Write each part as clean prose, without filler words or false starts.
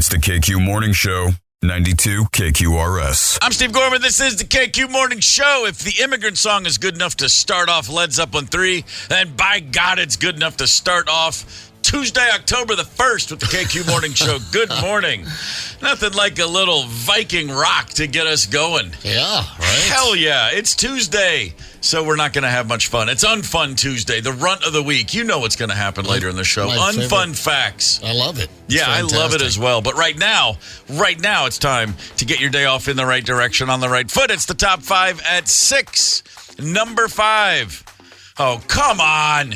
It's the KQ Morning Show, 92 KQRS. I'm Steve Gorman. This is the KQ Morning Show. If the Immigrant Song is good enough to start off Led Zeppelin 3, then by God, it's good enough to start off Tuesday, October the 1st with the KQ Morning Show. Good morning. Nothing like a little Viking rock to get us going. Yeah, right? Hell yeah. It's Tuesday, so we're not going to have much fun. It's Unfun Tuesday, the runt of the week. You know what's going to happen later in the show. Unfun facts. I love it. Yeah, I love it as well. But right now, it's time to get your day off in the right direction, on the right foot. It's the top 5 at 6. Number 5. Oh, come on.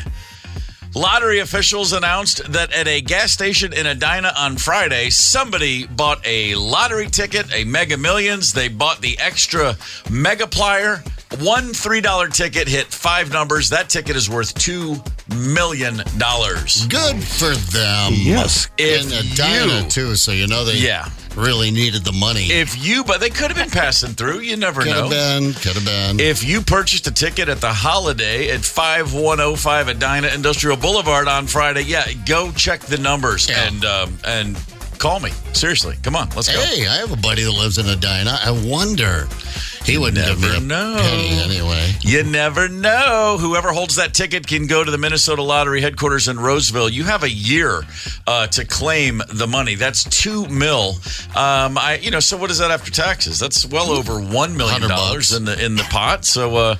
Lottery officials announced that at a gas station in Edina on Friday, somebody bought a lottery ticket, a Mega Millions. They bought the extra Mega Plier. One $3 ticket hit 5 numbers. That ticket is worth $2 million. Good for them. Yes. In Edina, too, so you know they really needed the money. But they could have been passing through. You never know. Could have been. If you purchased a ticket at the Holiday at 5105 Edina Industrial Boulevard on Friday, go check the numbers and call me. Seriously. Come on, let's go. Hey, I have a buddy that lives in Edina. I wonder. He wouldn't give me a penny anyway. You never know. Whoever holds that ticket can go to the Minnesota Lottery headquarters in Roseville. You have a year to claim the money. That's $2 million. So what is that after taxes? That's well over $1 million in the pot. So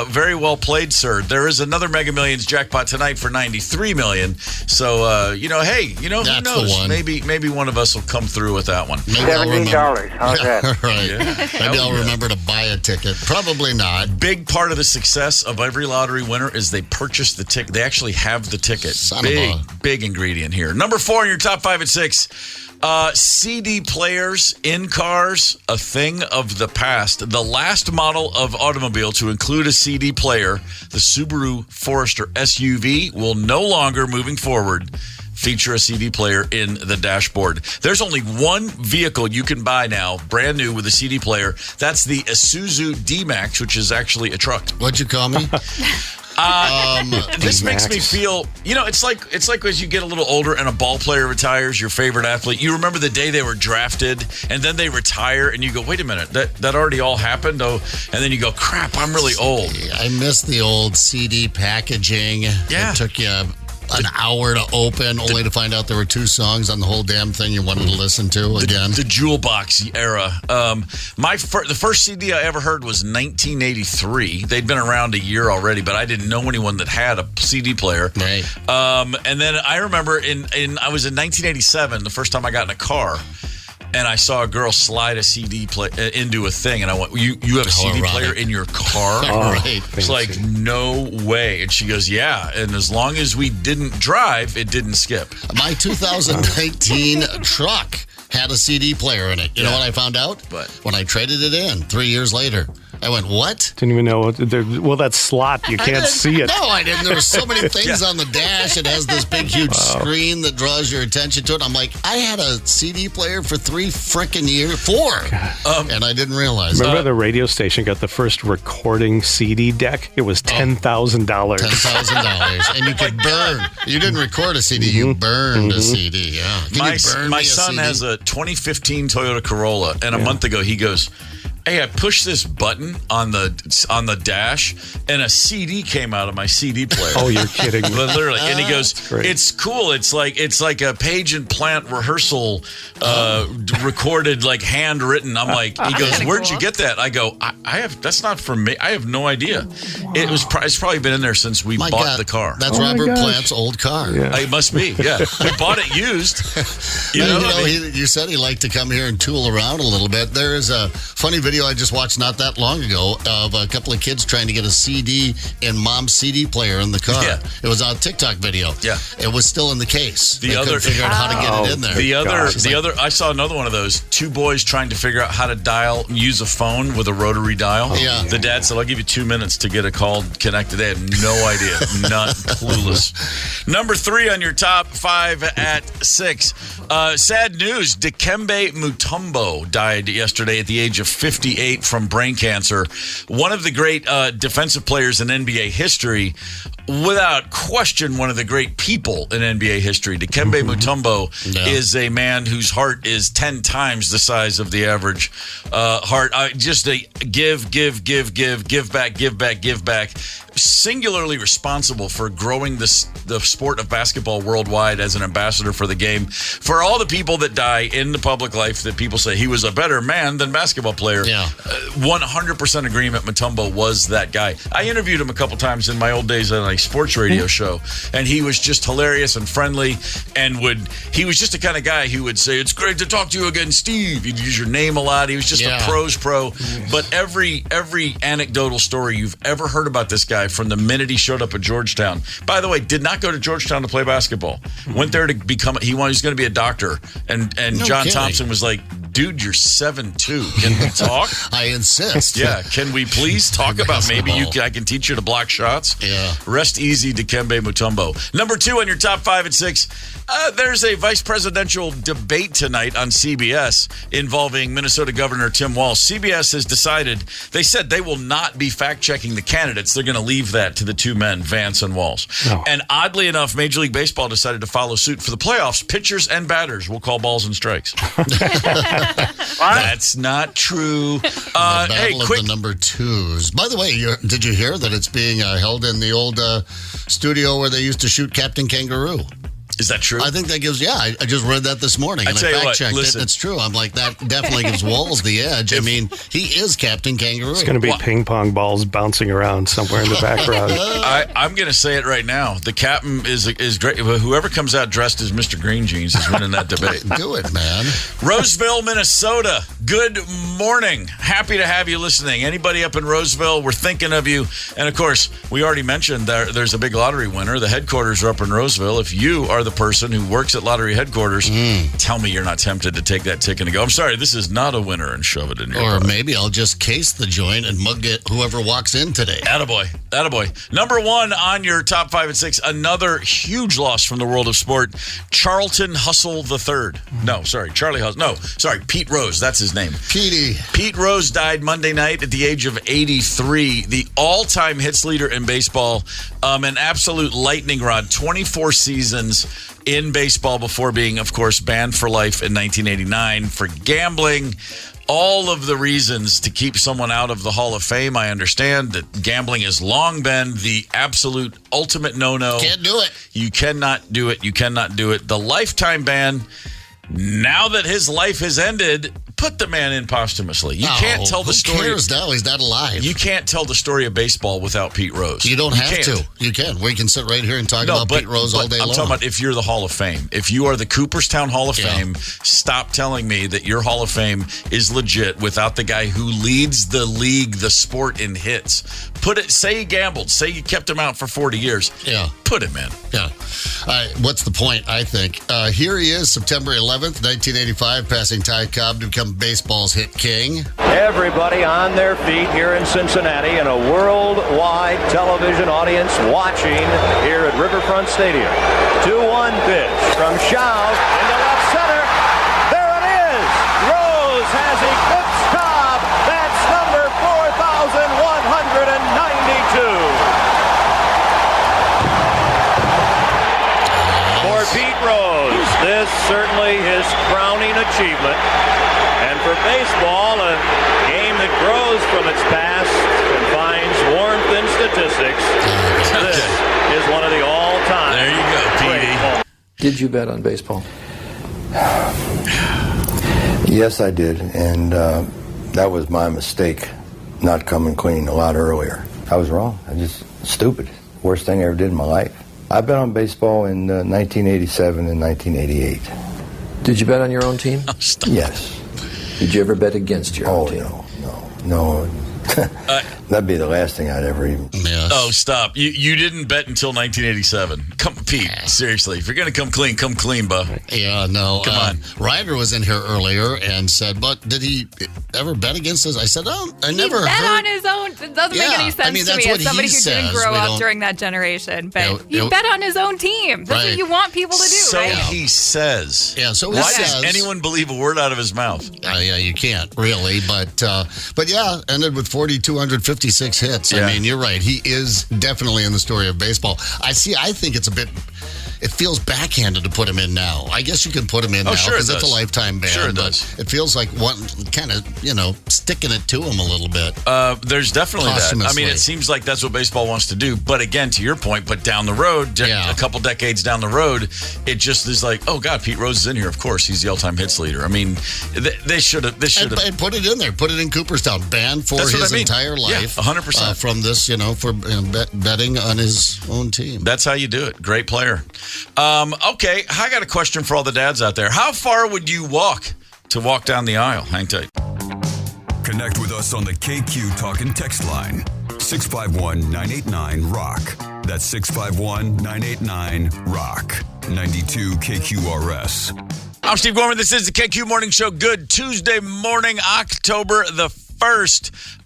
very well played, sir. There is another Mega Millions jackpot tonight for $93 million. So who That's knows? Maybe one of us will come through with that one. $17. How's that? Right. Yeah. Maybe I'll remember to buy a ticket. Probably not. Big part of the success of every lottery winner is they purchase the ticket. They actually have the ticket. Big ingredient here. Number 4 in your top 5 at 6. CD players in cars, a thing of the past. The last model of automobile to include a CD player, the Subaru Forester SUV, will no longer, moving forward, feature a CD player in the dashboard. There's only one vehicle you can buy now, brand new with a CD player. That's the Isuzu D-Max, which is actually a truck. What'd you call me? This makes me feel, it's like as you get a little older and a ball player retires, your favorite athlete. You remember the day they were drafted and then they retire and you go, wait a minute, that already all happened? Oh, and then you go, crap, I'm really old. I miss the old CD packaging. Yeah. It took you an hour to open, only to find out there were 2 songs on the whole damn thing you wanted to listen to again. The Jewel Box era. The first CD I ever heard was 1983. They'd been around a year already, but I didn't know anyone that had a CD player. Right. And then I remember I was in 1987, the first time I got in a car. And I saw a girl slide a CD player into a thing, and I went, "You have a CD player in your car?" Right. It's like, no way. And she goes, "Yeah." And as long as we didn't drive, it didn't skip. My 2019 truck had a CD player in it. You know what I found out? What? When I traded it in 3 years later. I went, what? Didn't even know. Well, that slot, you can't see it. No, I didn't. There were so many things on the dash. It has this big, huge screen that draws your attention to it. I'm like, I had a CD player for 4 freaking years, and I didn't realize. Remember the radio station got the first recording CD deck? It was $10,000. $10,000. And you could burn. You didn't record a CD. You burned a CD, yeah. My son has a 2015 Toyota Corolla, and a month ago he goes, "Hey, I pushed this button on the dash, and a CD came out of my CD player." Oh, you're kidding me. Literally. And he goes, "It's cool. It's like a Page and Plant rehearsal recorded, like handwritten." I'm like, he goes, "Where'd you get that?" I go, that's not from me. I have no idea. It's probably been in there since we bought the car. That's Robert Plant's old car. Yeah. It must be, yeah. We bought it used. You said he liked to come here and tool around a little bit. There is a funny video I just watched not that long ago of a couple of kids trying to get a CD in mom's CD player in the car. Yeah. It was a TikTok video. Yeah. It was still in the case. They other couldn't figure out how to get it in there. I saw another one of those. 2 boys trying to figure out how to use a phone with a rotary dial. Yeah. The dad said, "I'll give you 2 minutes to get a call connected." They had no idea. Not clueless. Number 3 on your top 5 at 6. Sad news. Dikembe Mutombo died yesterday at the age of 58 from brain cancer. One of the great defensive players in NBA history. without question, one of the great people in NBA history. Dikembe Mutombo is a man whose heart is 10 times the size of the average heart. Just a give back. Singularly responsible for growing the sport of basketball worldwide as an ambassador for the game. For all the people that die in the public life that people say he was a better man than basketball player, 100% agreement. Mutombo was that guy. I interviewed him a couple times in my old days on a sports radio show, and he was just hilarious and friendly, and he was just the kind of guy who would say, "It's great to talk to you again, Steve." He'd use your name a lot. He was just a pro's pro. But every anecdotal story you've ever heard about this guy from the minute he showed up at Georgetown. By the way, did not go to Georgetown to play basketball. Went there to become, he was going to be a doctor. And John Thompson was like, "Dude, you're 7'2". Can we talk?" I insist. Yeah. Can we please talk about maybe I can teach you to block shots? Yeah. Rest easy, Dikembe Mutombo. Number 2 on your top 5 and 6. There's a vice presidential debate tonight on CBS involving Minnesota Governor Tim Walz. CBS has decided, they said they will not be fact-checking the candidates. They're going to leave that to the two men, Vance and Walz. Oh. And oddly enough, Major League Baseball decided to follow suit. For the playoffs, pitchers and batters will call balls and strikes. That's not true. The battle of the number 2s. By the way, did you hear that it's being held in the old studio where they used to shoot Captain Kangaroo? Is that true? I think that gives, I just read that this morning and I fact-checked it. It's true. I'm like, that definitely gives Walz the edge. I mean, he is Captain Kangaroo. It's going to be ping pong balls bouncing around somewhere in the background. I'm going to say it right now. The captain is great. Whoever comes out dressed as Mr. Green Jeans is winning that debate. Do it, man. Roseville, Minnesota. Good morning. Happy to have you listening. Anybody up in Roseville, we're thinking of you. And, of course, we already mentioned there's a big lottery winner. The headquarters are up in Roseville. If you are the person who works at lottery headquarters, tell me you're not tempted to take that ticket and go, "I'm sorry, this is not a winner," and shove it in your Or maybe I'll just case the joint and mug it whoever walks in today. Attaboy. Number 1 on your top 5 and 6, another huge loss from the world of sport. Charlton Hustle III. Pete Rose. That's his name. Pete Rose died Monday night at the age of 83. The all-time hits leader in baseball. An absolute lightning rod. 24 seasons in baseball before being, of course, banned for life in 1989 for gambling. All of the reasons to keep someone out of the Hall of Fame. I understand that gambling has long been the absolute ultimate no-no. Can't do it. You cannot do it. The lifetime ban, now that his life has ended, put the man in posthumously. You can't tell the story. Who cares now? He's not alive. You can't tell the story of baseball without Pete Rose. You don't have to. You can. We can sit right here and talk about Pete Rose all day long. I'm talking about if you're the Hall of Fame. If you are the Cooperstown Hall of Fame, stop telling me that your Hall of Fame is legit without the guy who leads the league, the sport in hits. Say he gambled. Say you kept him out for 40 years. Yeah. Put him in. Yeah. What's the point, I think? Here he is, September 11th, 1985, passing Ty Cobb to become baseball's hit king. Everybody on their feet here in Cincinnati and a worldwide television audience watching here at Riverfront Stadium. 2-1 pitch from Schaub into left center. There it is. Rose has eclipsed Cobb. That's number 4,192. For Pete Rose, this certainly his crowning achievement. And for baseball, a game that grows from its past and finds warmth in statistics, this is one of the all-time. There you go, Petey. Did you bet on baseball? Yes, I did. And that was my mistake, not coming clean a lot earlier. I was wrong. I just stupid. Worst thing I ever did in my life. I bet on baseball in 1987 and 1988. Did you bet on your own team? Oh, stop. Yes. Did you ever bet against your own team? No. That'd be the last thing I'd ever even... Yes. Oh, stop. You didn't bet until 1987. Come, Pete, seriously. If you're going to come clean, bub. Yeah, no. Come on. Ryder was in here earlier and said, but did he ever bet against us? I said, I never heard. He bet on his own. It doesn't make any sense to me as somebody who didn't grow up during that generation. But he bet on his own team. That's what you want people to do, so right? So he says. Yeah, so why does anyone believe a word out of his mouth? Yeah, you can't really. But yeah, ended with 4,250 56 hits. I mean, you're right. He is definitely in the story of baseball. I think it feels backhanded to put him in now. I guess you can put him in now because it's a lifetime ban. Sure it does. It feels like one kind of, sticking it to him a little bit. There's definitely that. I mean, it seems like that's what baseball wants to do. But again, to your point, but down the road, a couple decades down the road, it just is like, oh, God, Pete Rose is in here. Of course, he's the all-time hits leader. I mean, they should have. And put it in there. Put it in Cooperstown. Banned for his entire life. 100%. From this, for betting on his own team. That's how you do it. Great player. Okay, I got a question for all the dads out there. How far would you walk down the aisle? Hang tight. Connect with us on the KQ Talk and Text line. 651-989-ROCK. That's 651-989-ROCK. 92 KQRS. I'm Steve Gorman. This is the KQ Morning Show. Good Tuesday morning, October the 1st.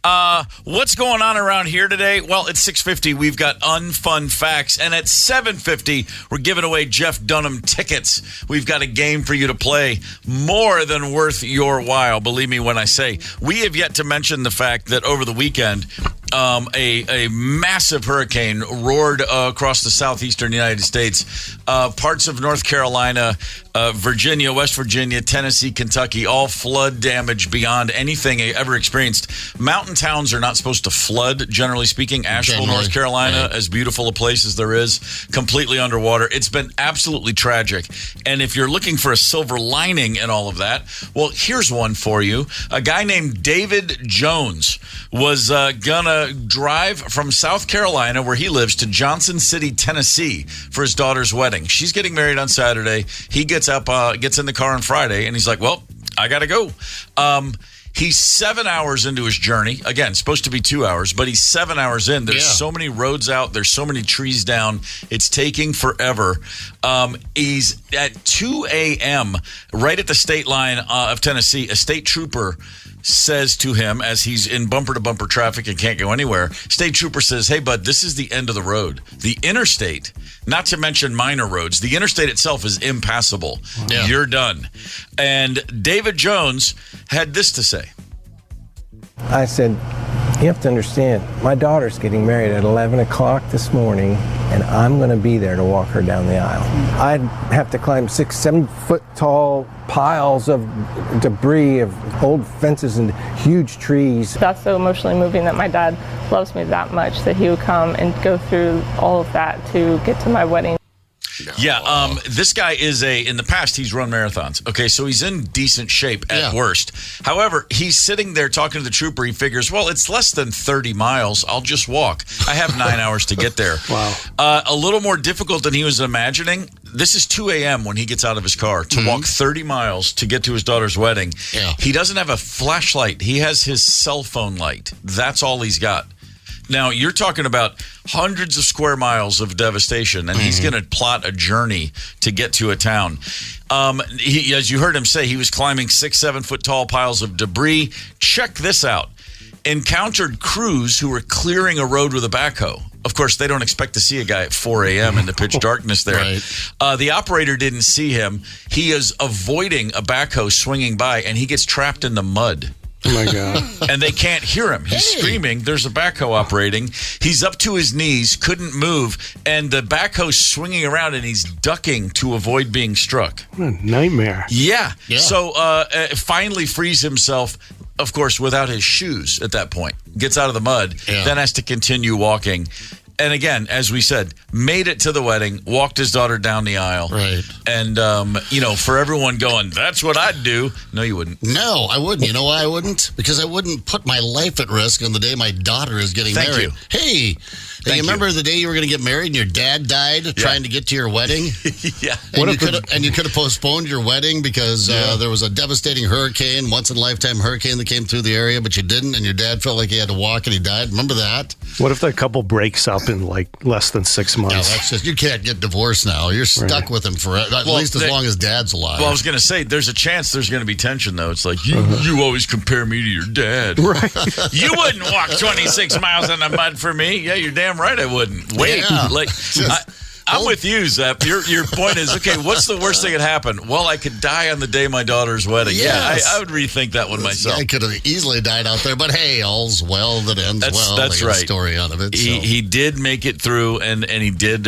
What's going on around here today? Well, at 6:50, we've got unfun facts. And at 7:50, we're giving away Jeff Dunham tickets. We've got a game for you to play more than worth your while. Believe me when I say. We have yet to mention the fact that over the weekend, a massive hurricane roared across the southeastern United States. Parts of North Carolina, Virginia, West Virginia, Tennessee, Kentucky, all flood damage beyond anything ever experienced. Mountain towns are not supposed to flood, generally speaking. Asheville, North Carolina, as beautiful a place as there is, completely underwater. It's been absolutely tragic. And if you're looking for a silver lining in all of that, well, here's one for you. A guy named David Jones was gonna drive from South Carolina, where he lives, to Johnson City, Tennessee for his daughter's wedding. She's getting married on Saturday. He gets up, gets in the car on Friday, and he's like, well, I got to go. He's 7 hours into his journey. Again, supposed to be 2 hours, but he's 7 hours in. There's so many roads out. There's so many trees down. It's taking forever. He's at 2 a.m., right at the state line of Tennessee. A state trooper says to him, as he's in bumper-to-bumper traffic and can't go anywhere, state trooper says, hey, bud, this is the end of the road. The interstate, not to mention minor roads, the interstate itself is impassable. Yeah. You're done. And David Jones had this to say. I said, you have to understand, my daughter's getting married at 11 o'clock this morning, and I'm going to be there to walk her down the aisle. I'd have to climb 6-7 foot tall piles of debris of old fences and huge trees. That's so emotionally moving that my dad loves me that much that he would come and go through all of that to get to my wedding. Yeah, this guy is in the past, he's run marathons. Okay, so he's in decent shape at worst. However, he's sitting there talking to the trooper. He figures, well, it's less than 30 miles. I'll just walk. I have 9 hours to get there. Wow. A little more difficult than he was imagining. This is 2 a.m. when he gets out of his car to walk 30 miles to get to his daughter's wedding. Yeah. He doesn't have a flashlight. He has his cell phone light. That's all he's got. Now, you're talking about hundreds of square miles of devastation, and he's going to plot a journey to get to a town. As you heard him say, he was climbing 6-7 foot tall piles of debris. Check this out. Encountered crews who were clearing a road with a backhoe. Of course, they don't expect to see a guy at 4 a.m. in the pitch darkness there. Right. The operator didn't see him. He is avoiding a backhoe swinging by, and he gets trapped in the mud. Oh, my God. And they can't hear him. He's screaming. There's a backhoe operating. He's up to his knees, couldn't move, and the backhoe's swinging around, and he's ducking to avoid being struck. What a nightmare. Yeah. So finally frees himself, of course, without his shoes at that point. Gets out of the mud, then has to continue walking. And again, as we said, made it to the wedding, walked his daughter down the aisle. Right. And, for everyone going, that's what I'd do. No, you wouldn't. No, I wouldn't. You know why I wouldn't? Because I wouldn't put my life at risk on the day my daughter is getting married. Hey, you remember the day you were going to get married and your dad died trying to get to your wedding? Yeah. And you could have postponed your wedding because there was a devastating hurricane, once-in-a-lifetime hurricane that came through the area, but you didn't, and your dad felt like he had to walk and he died. Remember that? What if the couple breaks up in less than 6 months? No, that's just, you can't get divorced now. You're stuck with him forever, at least as long as dad's alive. Well, I was going to say, there's a chance there's going to be tension, though. It's like, you always compare me to your dad. Right. You wouldn't walk 26 miles in the mud for me. Yeah, you're damn right I wouldn't. Wait. Yeah. I'm with you, Zep. Your point is, okay, what's the worst thing that happened? Well, I could die on the day of my daughter's wedding. Yes. Yeah, I would rethink that one myself. I could have easily died out there, but hey, all's well that ends well. That's right. A story out of it. So. He did make it through, and he did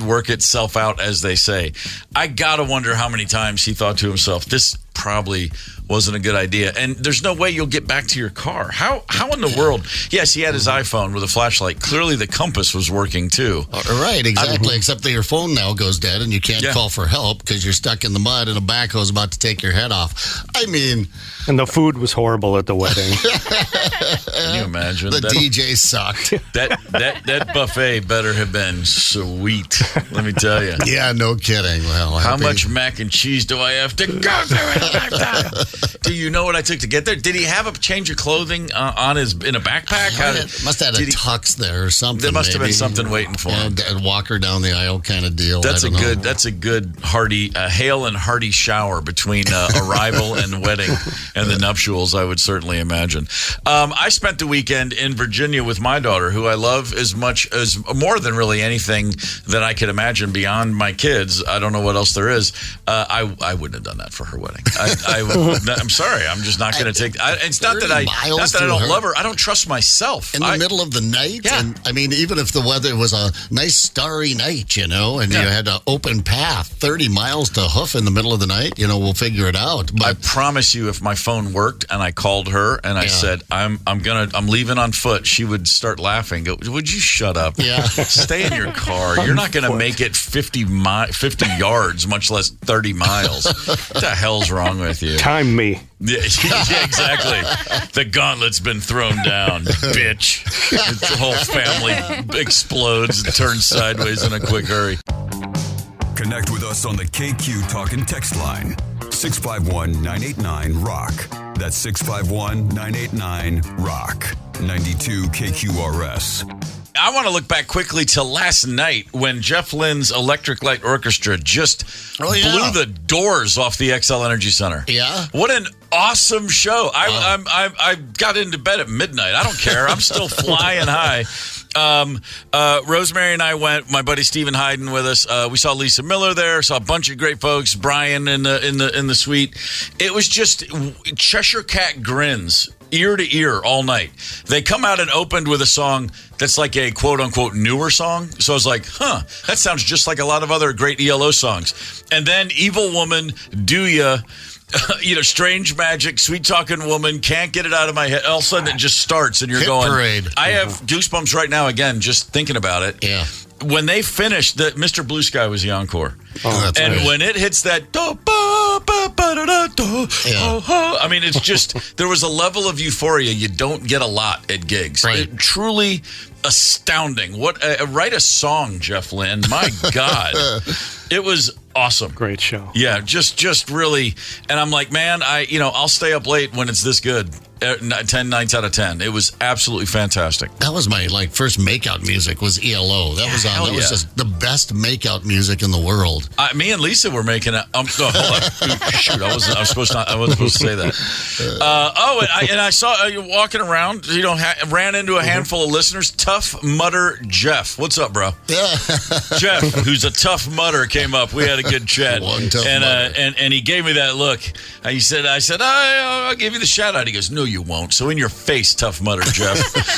work itself out, as they say. I gotta wonder how many times he thought to himself, this probably wasn't a good idea, and there's no way you'll get back to your car. How in the world? Yes, he had his iPhone with a flashlight. Clearly the compass was working too. Right, exactly, except that your phone now goes dead and you can't call for help because you're stuck in the mud and a backhoe's about to take your head off. I mean... And the food was horrible at the wedding. Can you imagine? The DJ sucked. That buffet better have been sweet, let me tell you. Yeah, no kidding. Well, how much mac and cheese do I have to go through in a lifetime? Do you know what I took to get there? Did he have a change of clothing in a backpack? Must have had a tux there or something. There must have been something waiting for him. A walker down the aisle kind of deal. That's a good hearty hail and hearty shower between arrival and wedding and the nuptials, I would certainly imagine. I spent the weekend in Virginia with my daughter, who I love as much as more than really anything that I could imagine beyond my kids. I don't know what else there is. I wouldn't have done that for her wedding. I'm sorry. I'm just not going to take. It's not that I don't love her. I don't trust myself. In the middle of the night. Yeah. And I mean, even if the weather was a nice starry night, and you had an open path, 30 miles to hoof in the middle of the night, we'll figure it out. But I promise you, if my phone worked and I called her and I said, I'm leaving on foot, she would start laughing. Go, would you shut up? Yeah. Stay in your car. You're not going to make it 50 yards, much less 30 miles. What the hell's wrong with you? Time me. Yeah, exactly. The gauntlet's been thrown down, bitch. The whole family explodes and turns sideways in a quick hurry. Connect with us on the KQ Talk and Text line. 651-989-ROCK. That's 651-989-ROCK. 92 KQRS. I want to look back quickly to last night when Jeff Lynne's Electric Light Orchestra just blew the doors off the XL Energy Center. Yeah. What an awesome show. I got into bed at midnight. I don't care. I'm still flying high. Rosemary and I went. My buddy Stephen Hayden with us. We saw Lisa Miller there. Saw a bunch of great folks. Brian in the suite. It was just Cheshire Cat grins ear to ear all night. They come out and opened with a song that's like a quote-unquote newer song. So I was like, that sounds just like a lot of other great ELO songs. And then Evil Woman, Do Ya, Strange Magic, Sweet Talking Woman, Can't Get It Out of My Head. All of a sudden it just starts and you're going, parade. I have goosebumps right now again, just thinking about it. Yeah. When they finished, Mr. Blue Sky was the encore. Oh, that's and right. when it hits that, I mean, it's just, there was a level of euphoria you don't get a lot at gigs. Right. Truly astounding. Write a song, Jeff Lynne. My God. It was awesome. Great show. Yeah, just really. And I'm like, man, I'll stay up late when it's this good. 10 nights out of 10. It was absolutely fantastic. That was my supposed makeout music was ELO. That was on. That was just the best makeout music in the world. Me and Lisa were making it. Hold on. Shoot, I wasn't supposed to say that. And I saw you walking around. Ran into a handful of listeners. Tough Mudder Jeff. What's up, bro? Yeah. Jeff, who's a tough mudder, came up. We had a good chat. One tough mudder. And he gave me that look. I said, I'll give you the shout out. He goes, no, you won't. So in your face, Tough Mudder Jeff.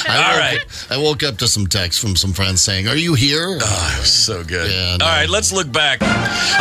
All right. I woke up to some texts from some friends saying, are you here? Oh, it was so good. Yeah, no. All right, let's look back.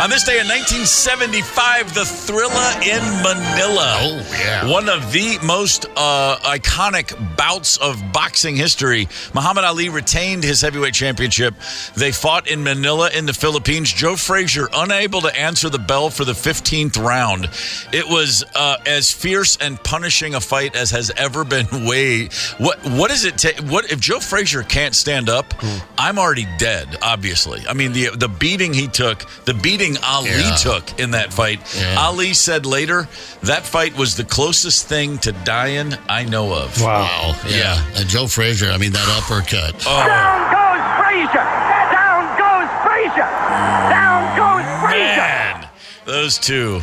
On this day in 1975, the Thrilla in Manila. Oh, yeah. One of the most iconic bouts of boxing history. Muhammad Ali retained his heavyweight championship. They fought in Manila in the Philippines. Joe Frazier unable to answer the bell for the 15th round. It was as fierce and punishing a fight as has ever been What does it take? What if Joe Frazier can't stand up? I'm already dead, obviously. I mean, the beating he took, the beating Ali took in that fight. Yeah. Ali said later, that fight was the closest thing to dying I know of. Wow. Yeah. And Joe Frazier, I mean, that uppercut. Oh. Down goes Frazier! Down goes Frazier! Down goes Frazier! Man. Those two.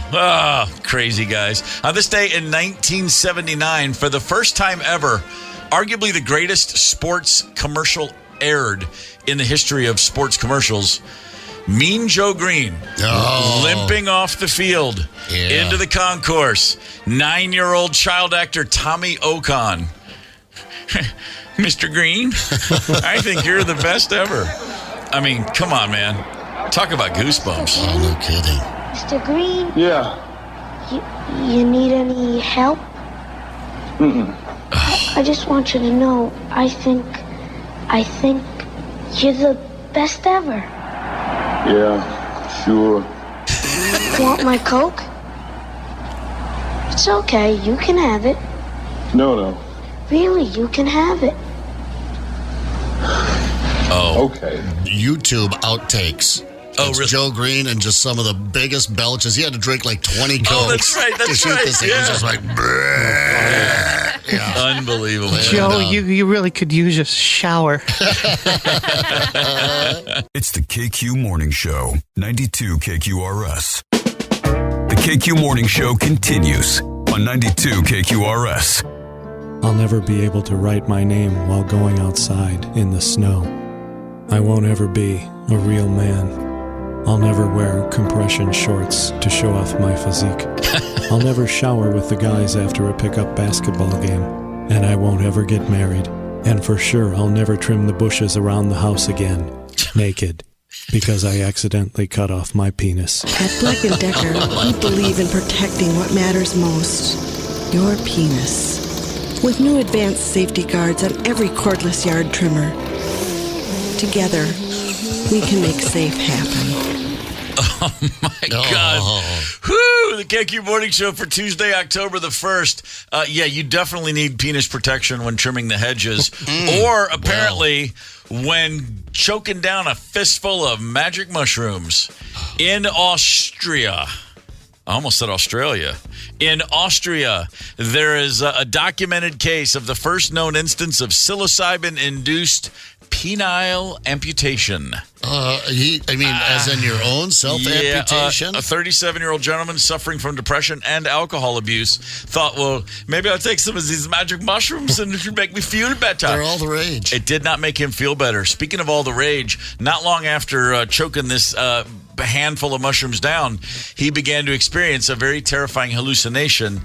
Crazy guys. On this day in 1979, for the first time ever, arguably the greatest sports commercial aired in the history of sports commercials. Mean Joe Green limping off the field into the concourse. 9-year-old child actor Tommy Okon. Mr. Green, I think you're the best ever. I mean, come on, man. Talk about goosebumps. Oh, no kidding. Mr. Green? Yeah. You need any help? I just want you to know, I think you're the best ever. Yeah, sure. Want my Coke? It's okay, you can have it. No. Really, you can have it. Oh. Okay. YouTube outtakes. It's really? Joe Green and just some of the biggest belches. He had to drink like 20 Cokes. Oh, that's right. To shoot this thing. He was just like, unbelievable. Joe, you really could use a shower. It's the KQ Morning Show, 92 KQRS. The KQ Morning Show continues on 92 KQRS. I'll never be able to write my name while going outside in the snow. I won't ever be a real man. I'll never wear compression shorts to show off my physique. I'll never shower with the guys after a pickup basketball game. And I won't ever get married. And for sure, I'll never trim the bushes around the house again, naked, because I accidentally cut off my penis. At Black & Decker, we believe in protecting what matters most, your penis. With new advanced safety guards on every cordless yard trimmer. Together, we can make safe happen. Oh, my God. Whew, the KQ Morning Show for Tuesday, October the 1st. You definitely need penis protection when trimming the hedges. Or apparently when choking down a fistful of magic mushrooms in Austria. I almost said Australia. In Austria, there is a documented case of the first known instance of psilocybin-induced penile amputation. As in your own self-amputation? A 37-year-old gentleman suffering from depression and alcohol abuse thought, well, maybe I'll take some of these magic mushrooms and it should make me feel better. They're all the rage. It did not make him feel better. Speaking of all the rage, not long after choking this handful of mushrooms down, he began to experience a very terrifying hallucination.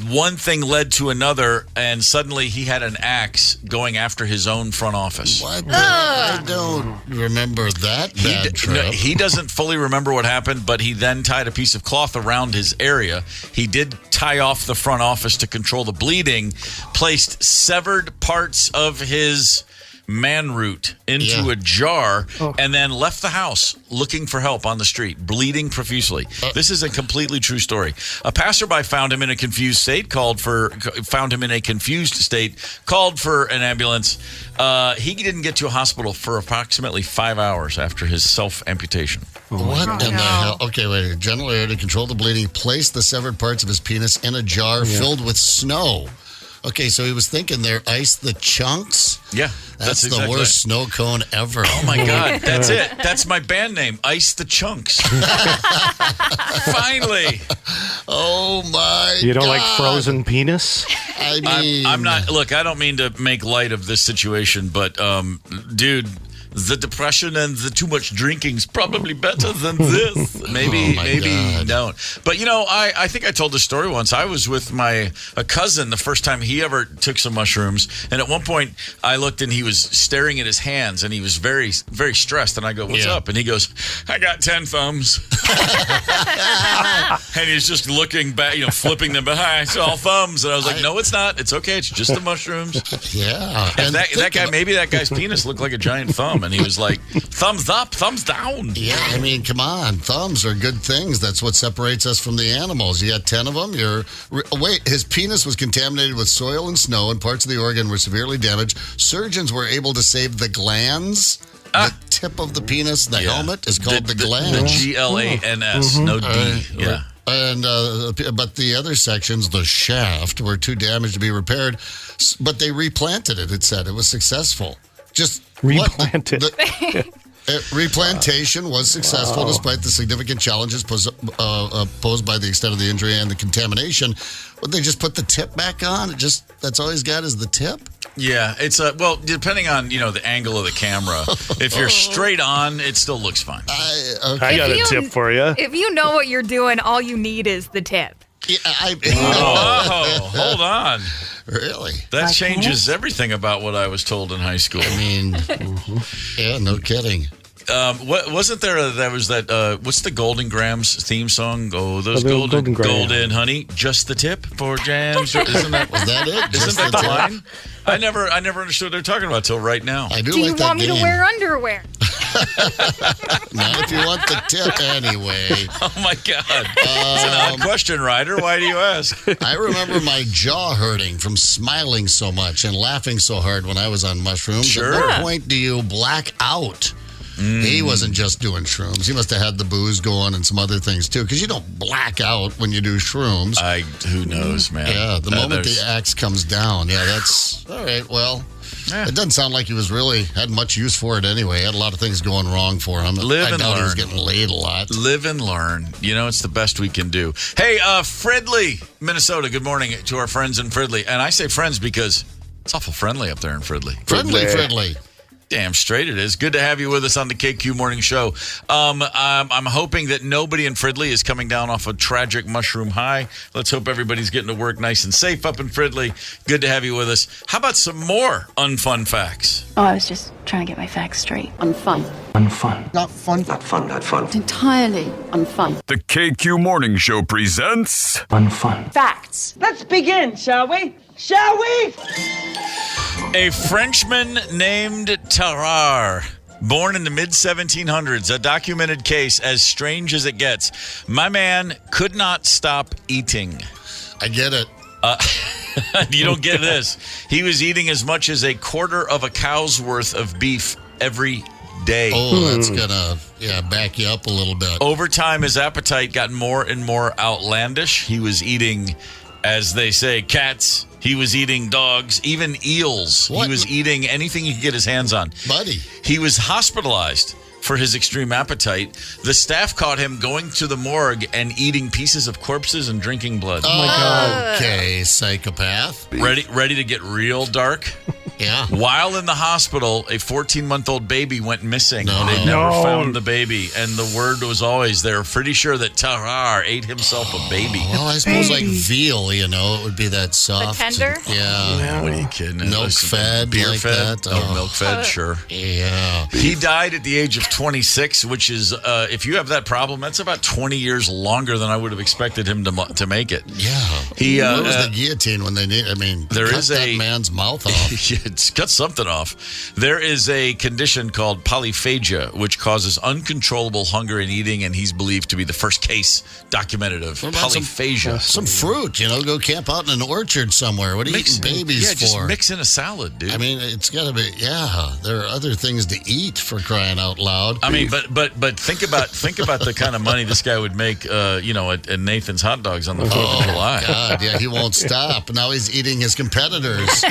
One thing led to another, and suddenly he had an axe going after his own front office. What? I don't remember that bad trip. No, he doesn't fully remember what happened, but he then tied a piece of cloth around his area. He did tie off the front office to control the bleeding, placed severed parts of his man root into a jar, and then left the house looking for help on the street, bleeding profusely. This is a completely true story. A passerby found him in a confused state, called for an ambulance. He didn't get to a hospital for approximately 5 hours after his self-amputation. What in the hell? Okay, wait. General area to control the bleeding, placed the severed parts of his penis in a jar filled with snow. Okay, so he was thinking there, ice the chunks? Yeah. That's the worst snow cone ever. Oh, my God. That's it. That's my band name, Ice the Chunks. Finally. Oh, my God. You don't like frozen penis? I mean... I'm not... Look, I don't mean to make light of this situation, but, dude... The depression and the too much drinking is probably better than this. Maybe don't. But, I think I told this story once. I was with a cousin the first time he ever took some mushrooms. And at one point, I looked and he was staring at his hands and he was very, very stressed. And I go, what's up? And he goes, I got 10 thumbs. And he's just looking back, flipping them back. It's all thumbs. And I was like, no, it's not. It's okay. It's just the mushrooms. Yeah. And that guy, maybe that guy's penis looked like a giant thumb. And he was like, thumbs up, thumbs down. Yeah, I mean, come on. Thumbs are good things. That's what separates us from the animals. You got 10 of them. His penis was contaminated with soil and snow, and parts of the organ were severely damaged. Surgeons were able to save the glands. The tip of the penis, the helmet, is called the gland. The GLANS, no D. Yeah. And but the other sections, the shaft, were too damaged to be repaired. But they replanted it. It said it was successful. Just replanted. Replantation was successful despite the significant challenges posed by the extent of the injury and the contamination. Would they just put the tip back on? That's all he's got is the tip? Yeah, it's well, depending on the angle of the camera. If you're straight on, it still looks fine. I got a tip for you. If you know what you're doing, all you need is the tip. Yeah, hold on. Really? That changes everything about what I was told in high school. I mean, yeah, no kidding. What wasn't there? That was that. What's the Golden Grams theme song? Oh, those golden honey. Just the tip for jams. Isn't that? Was that it? Isn't that the line? I never understood what they're talking about till right now. I do you like that want me to wear underwear? Not if you want the tip anyway. Oh my God! It's an odd question, Ryder. Why do you ask? I remember my jaw hurting from smiling so much and laughing so hard when I was on mushrooms. Sure. At what point do you black out? He wasn't just doing shrooms. He must have had the booze going and some other things too, because you don't black out when you do shrooms. Who knows, man? Yeah, the moment the axe comes down. Yeah, that's all right. Well, it doesn't sound like he was really had much use for it anyway. He had a lot of things going wrong for him. Live and learn. He was getting laid a lot. Live and learn. It's the best we can do. Hey, Fridley, Minnesota. Good morning to our friends in Fridley. And I say friends because it's awful friendly up there in Fridley. Fridley. Damn straight it is. Good to have you with us on the KQ Morning Show. I'm hoping that nobody in Fridley is coming down off a tragic mushroom high. Let's hope everybody's getting to work nice and safe up in Fridley. Good to have you with us. How about some more unfun facts? Oh, I was just trying to get my facts straight. Unfun. Unfun. Not fun. Not fun, not fun. It's entirely unfun. The KQ Morning Show presents Unfun. Facts. Let's begin, shall we? Shall we? A Frenchman named Tarare, born in the mid-1700s, a documented case as strange as it gets. My man could not stop eating. I get it. You don't get this. He was eating as much as a quarter of a cow's worth of beef every day. Oh, that's gonna back you up a little bit. Over time, his appetite got more and more outlandish. He was eating, as they say, cats. He was eating dogs, even eels. What? He was eating anything he could get his hands on. Buddy. He was hospitalized for his extreme appetite. The staff caught him going to the morgue and eating pieces of corpses and drinking blood. Oh my God. Okay, psychopath. Ready to get real dark? Yeah. While in the hospital, a 14-month-old baby went missing. No. They never found the baby. And the word was always, they're pretty sure that Tarare ate himself a baby. Well, I suppose like veal, it would be that soft. The tender? Yeah. What are you kidding? Milk fed, beer like fed? that. Oh, milk fed, sure. Yeah. He died at the age of 26, which is, if you have that problem, that's about 20 years longer than I would have expected him to make it. Yeah. Where was the guillotine when they need? There cut is that man's mouth off. It's cut something off. There is a condition called polyphagia, which causes uncontrollable hunger and eating, and he's believed to be the first case documented of polyphagia. Some fruit, go camp out in an orchard somewhere. What are you eating babies for? Just mix in a salad, dude. I mean, it's got to be. Yeah, there are other things to eat, for crying out loud. I mean, but think about the kind of money this guy would make, at Nathan's Hot Dogs on the 4th of July. God, yeah, he won't stop. Now he's eating his competitors.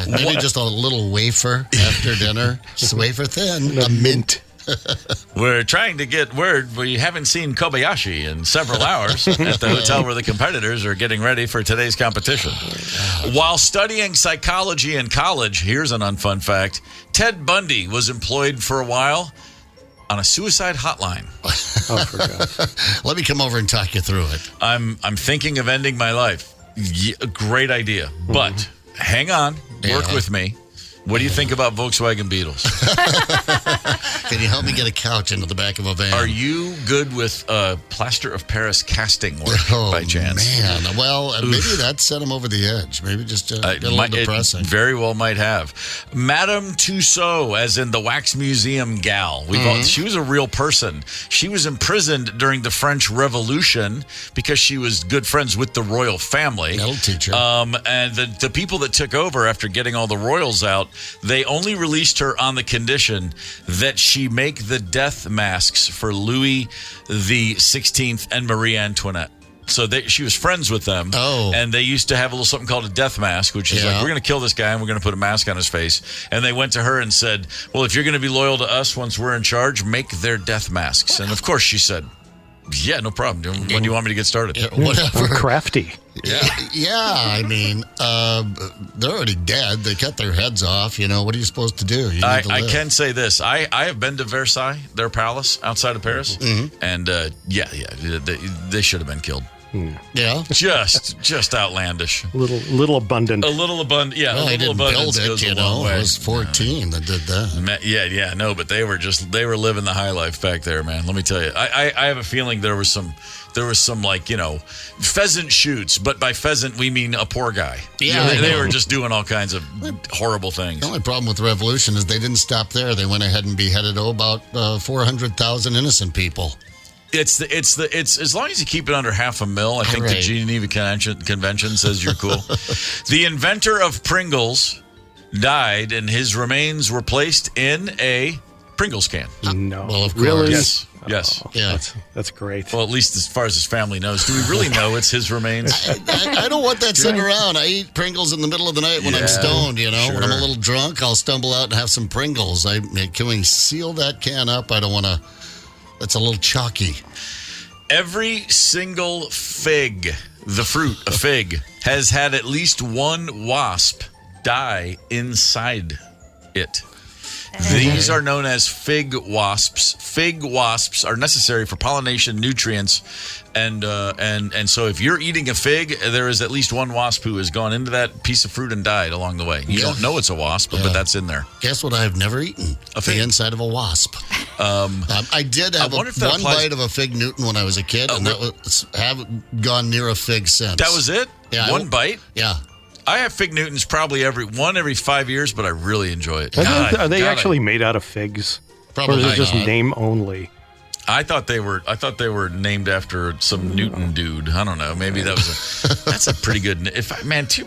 Maybe just a little wafer after dinner. Just wafer thin. A mint. We're trying to get word. We haven't seen Kobayashi in several hours at the hotel where the competitors are getting ready for today's competition. While studying psychology in college, here's an unfun fact. Ted Bundy was employed for a while on a suicide hotline. Oh, for God. Let me come over and talk you through it. I'm thinking of ending my life. Great idea. But hang on. Work with me. What do you think about Volkswagen Beetles? Can you help me get a couch into the back of a van? Are you good with plaster of Paris casting work by chance? Man, well, maybe that set him over the edge. Maybe just a little depressing. It very well might have. Madame Tussauds, as in the Wax Museum gal. She was a real person. She was imprisoned during the French Revolution because she was good friends with the royal family. That'll teach her. And the people that took over after getting all the royals out, they only released her on the condition that she make the death masks for Louis the 16th and Marie Antoinette. So she was friends with them. Oh. And they used to have a little something called a death mask, which is like, we're going to kill this guy and we're going to put a mask on his face. And they went to her and said, well, if you're going to be loyal to us once we're in charge, make their death masks. And of course she said, Yeah, no problem. When do you want me to get started? Yeah, whatever. Crafty. Yeah, I mean, they're already dead. They cut their heads off. What are you supposed to do? I can say this. I have been to Versailles, their palace outside of Paris, and they should have been killed. Yeah, just outlandish. Little abundant. A little abundant. Yeah, well, a little abundance goes a long way. I was 14 that did that. But they were living the high life back there, man. Let me tell you. I have a feeling there was some pheasant shoots, but by pheasant we mean a poor guy. Yeah, they were just doing all kinds of horrible things. The only problem with the revolution is they didn't stop there. They went ahead and beheaded about 400,000 innocent people. It's as long as you keep it under $500,000, I think the Geneva Convention says you're cool. The inventor of Pringles died, and his remains were placed in a Pringles can. No, well, of course. Really? Yes. Yeah, that's great. Well, at least as far as his family knows. Do we really know it's his remains? I don't want that sitting around. I eat Pringles in the middle of the night when I'm stoned. Sure. When I'm a little drunk, I'll stumble out and have some Pringles. Can we seal that can up? I don't want to. That's a little chalky. Every single fig, the fruit, a fig, has had at least one wasp die inside it. These are known as fig wasps. Fig wasps are necessary for pollination, nutrients, and so if you're eating a fig, there is at least one wasp who has gone into that piece of fruit and died along the way. You don't know it's a wasp, but that's in there. Guess what I've never eaten? A fig. The inside of a wasp. I did have one bite of a fig Newton when I was a kid, and haven't gone near a fig since. That was it? Yeah. One bite? Yeah. I have fig Newtons probably every 5 years, but I really enjoy it. Are they actually made out of figs? Probably or is it just not. name only? I thought they were named after some Newton dude. I don't know. Maybe that's a pretty good.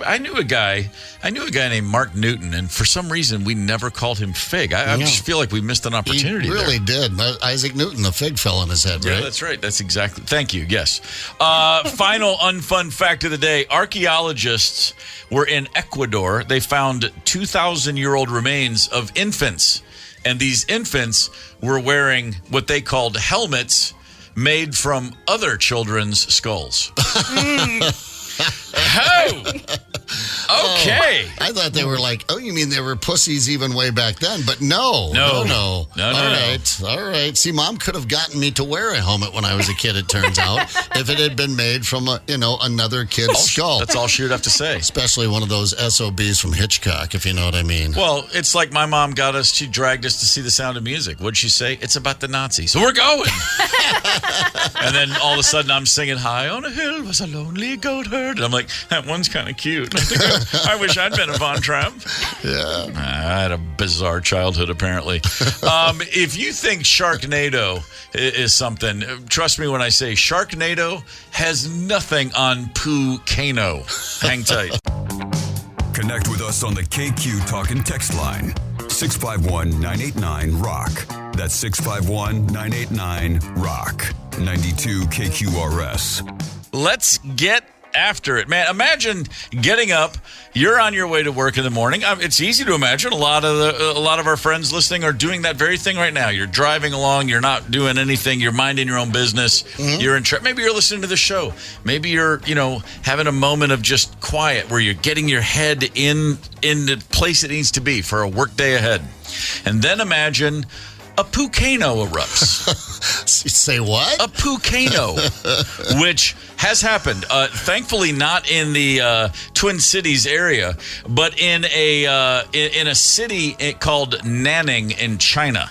I knew a guy named Mark Newton, and for some reason we never called him Fig. I just feel like we missed an opportunity. He really did. Isaac Newton, the fig fell in his head, right? Yeah, that's right. That's exactly. Thank you. Yes. Final unfun fact of the day: archaeologists were in Ecuador. They found 2,000-year-old remains of infants. And these infants were wearing what they called helmets made from other children's skulls. How? Okay. I thought they were like, you mean they were pussies even way back then? But no. All right. See, Mom could have gotten me to wear a helmet when I was a kid, it turns out, if it had been made from, another kid's skull. That's all she would have to say. Especially one of those SOBs from Hitchcock, if you know what I mean. Well, it's like my mom she dragged us to see The Sound of Music. What'd she say? It's about the Nazis. So we're going. And then all of a sudden I'm singing, High on a hill was a lonely goat herd. And I'm like, that one's kind of cute. I wish I'd been a Von Trapp. Yeah. I had a bizarre childhood, apparently. If you think Shart-Cano is something, trust me when I say Shart-Cano has nothing on Shart-Cano. Hang tight. Connect with us on the KQ Talk and Text line. 651-989-ROCK. That's 651-989-ROCK. 92 KQRS. Let's get after it, man. Imagine getting up. You're on your way to work in the morning. It's easy to imagine. A lot of our friends listening are doing that very thing right now. You're driving along. You're not doing anything. You're minding your own business. Mm-hmm. You're maybe you're listening to the show. Maybe you're having a moment of just quiet where you're getting your head in the place it needs to be for a work day ahead. And then imagine a Shart-Cano erupts. Say what? A Shart-Cano, which has happened. Thankfully, not in the Twin Cities area, but in a city called Nanning in China.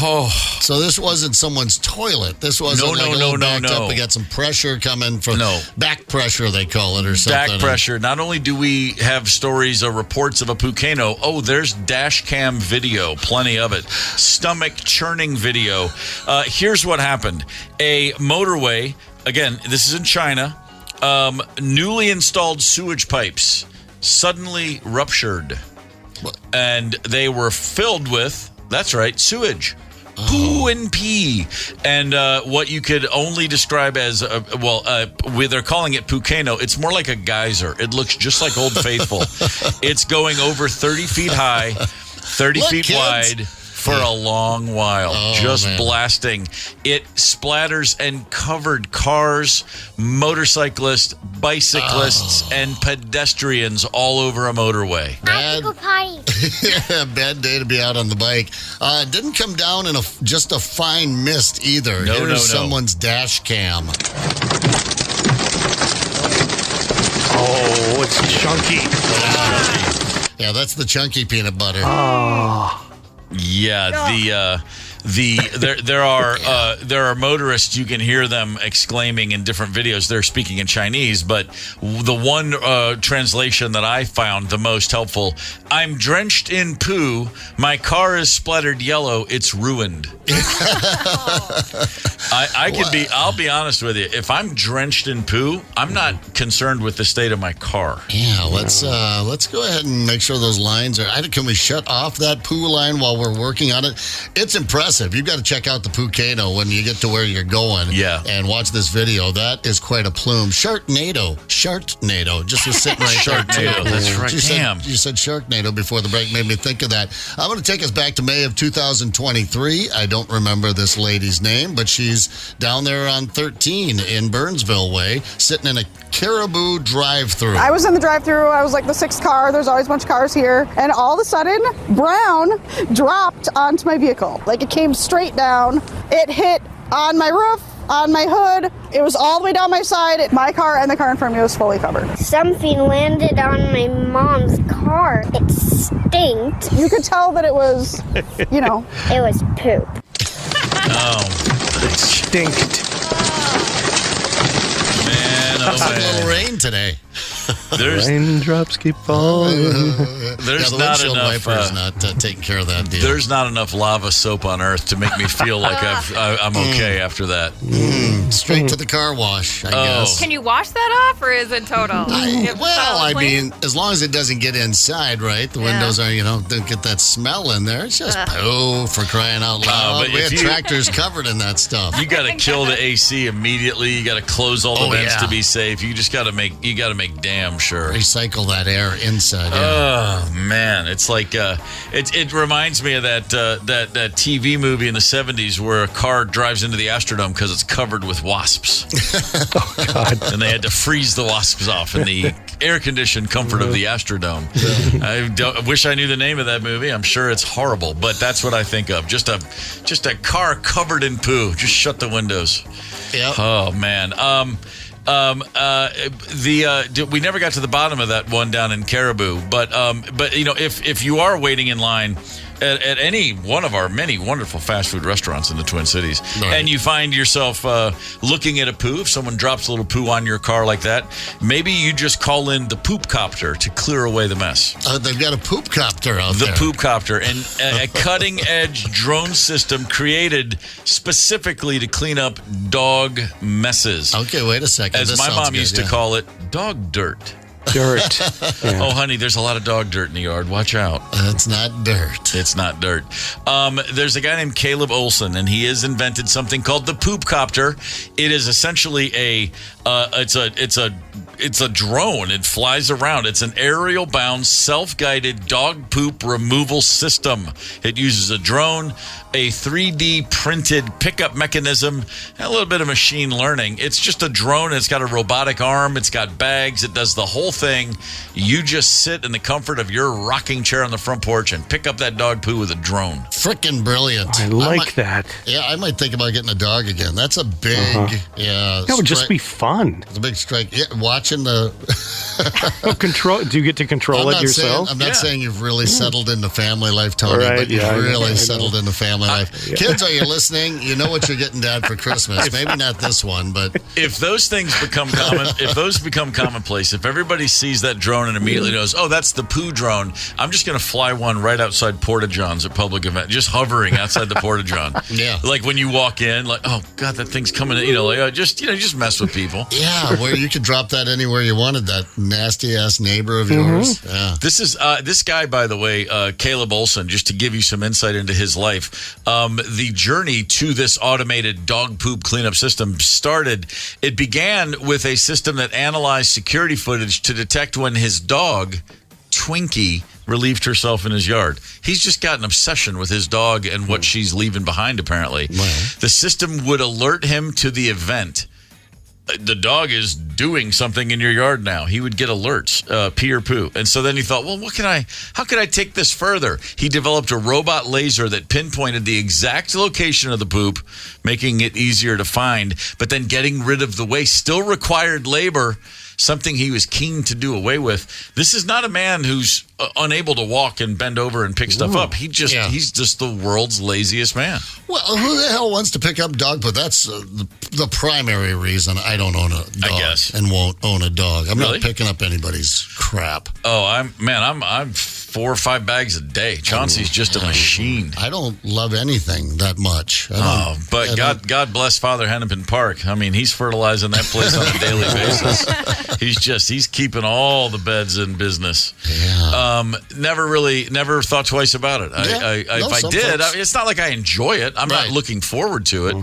Oh, so this wasn't someone's toilet. This wasn't backed up. We got some pressure coming from back pressure, they call it, or something. Back pressure. Not only do we have stories or reports of a Shart-Cano, there's dash cam video, plenty of it. Stomach churning video. Here's what happened. A motorway, again, this is in China, newly installed sewage pipes suddenly ruptured. And they were filled with, that's right, sewage. Poo and pee. And what you could only describe as, they're calling it Shart-Cano. It's more like a geyser. It looks just like Old Faithful. It's going over 30 feet high, 30 feet wide, for a long while. Blasting. It splatters and covered cars, motorcyclists, bicyclists, and pedestrians all over a motorway. Bad day to be out on the bike. Didn't come down in just a fine mist either. Here's someone's dash cam. Oh, it's chunky. Yeah, that's the chunky peanut butter. Yeah, there are motorists, you can hear them exclaiming in different videos. They're speaking in Chinese, but the one translation that I found the most helpful: I'm drenched in poo. My car is splattered yellow. It's ruined. I'll be honest with you. If I'm drenched in poo, I'm not concerned with the state of my car. Yeah, let's go ahead and make sure those lines are. Can we shut off that poo line while we're working on it? It's impressive. You've got to check out the Shart-Cano when you get to where you're going. Yeah. And watch this video. That is quite a plume. Shart-Cano. Just was sitting right there. Shart-Cano. That's right. You said Shart-Cano before the break. Made me think of that. I'm going to take us back to May of 2023. I don't remember this lady's name, but she's down there on 13 in Burnsville way, sitting in a Caribou drive-thru. I was in the drive-thru. I was like the 6th car. There's always a bunch of cars here. And all of a sudden, brown dropped onto my vehicle. Like it came straight down. It hit on my roof, on my hood. It was all the way down my side. My car and the car in front of me was fully covered. Something landed on my mom's car. It stinked. You could tell that it was, it was poop. It stinked. Man, a little rain today. Raindrops keep falling. There's the not windshield enough. Wiper's not taking care of that deal. There's not enough lava soap on Earth to make me feel like I'm okay after that. Straight to the car wash, I guess. Can you wash that off, or is it total? As long as it doesn't get inside, right? The windows are, don't get that smell in there. It's just poo, for crying out loud. We had tractors covered in that stuff. You got to kill the AC immediately. You got to close all the vents to be safe. You just got to make damn sure. Recycle that air inside. Oh man, it's like it reminds me of that TV movie in the 70s where a car drives into the Astrodome because it's covered with wasps. Oh God! And they had to freeze the wasps off in the air-conditioned comfort of the Astrodome. I wish I knew the name of that movie. I'm sure it's horrible, but that's what I think of. Just a car covered in poo. Just shut the windows. Yep. Oh man. We never got to the bottom of that one down in Caribou, but if you are waiting in line at any one of our many wonderful fast food restaurants in the Twin Cities, and you find yourself looking at a poo, if someone drops a little poo on your car like that, maybe you just call in the poop copter to clear away the mess. They've got a poop copter out there. The poop copter, and a cutting-edge drone system created specifically to clean up dog messes. Okay, wait a second. As my mom used to call it, dog dirt. Dirt. Yeah. Oh, honey, there's a lot of dog dirt in the yard. Watch out. It's not dirt. It's not dirt. There's a guy named Caleb Olson, and he has invented something called the poop copter. It is essentially it's a drone. It flies around. It's an aerial-bound, self-guided dog poop removal system. It uses a drone, a 3D printed pickup mechanism, and a little bit of machine learning. It's just a drone. It's got a robotic arm. It's got bags. It does the whole thing. You just sit in the comfort of your rocking chair on the front porch and pick up that dog poo with a drone. Frickin' brilliant. I like that. Yeah, I might think about getting a dog again. That's a big, that would just be fun. It's a big strike. Yeah, watching the... control. Do you get to control it yourself? I'm not saying you've really settled into family life, Tony, but you've really settled into family life. Yeah. Kids, are you listening? You know what you're getting, Dad, for Christmas. Maybe not this one, but... If those things become commonplace, if everybody sees that drone and immediately knows, oh, that's the poo drone, I'm just going to fly one right outside Porta-Johns at public event, just hovering outside the Porta-John. Yeah. Like when you walk in, like, oh, God, that thing's coming in, just mess with people. Yeah, where you could drop that anywhere you wanted, that nasty-ass neighbor of yours. Yeah. This is this guy, by the way, Caleb Olson, just to give you some insight into his life. The journey to this automated dog poop cleanup system it began with a system that analyzed security footage to detect when his dog, Twinkie, relieved herself in his yard. He's just got an obsession with his dog and what she's leaving behind, apparently. The system would alert him to the event. The dog is doing something in your yard now. He would get alerts, pee or poo. And so then he thought, well, how can I take this further? He developed a robot laser that pinpointed the exact location of the poop, making it easier to find. But then getting rid of the waste still required labor, something he was keen to do away with. This is not a man who's unable to walk and bend over and pick stuff up. He's just the world's laziest man. Well, who the hell wants to pick up dog poop? That's the primary reason I don't own a dog and won't own a dog. I'm not picking up anybody's crap. Oh, I'm 4 or 5 bags a day. Chauncey's just a machine. I don't love anything that much. But God bless Father Hennepin Park. I mean, he's fertilizing that place on a daily basis. He's keeping all the beds in business. Yeah. Never thought twice about it. If I did, it's not like I enjoy it. I'm not looking forward to it.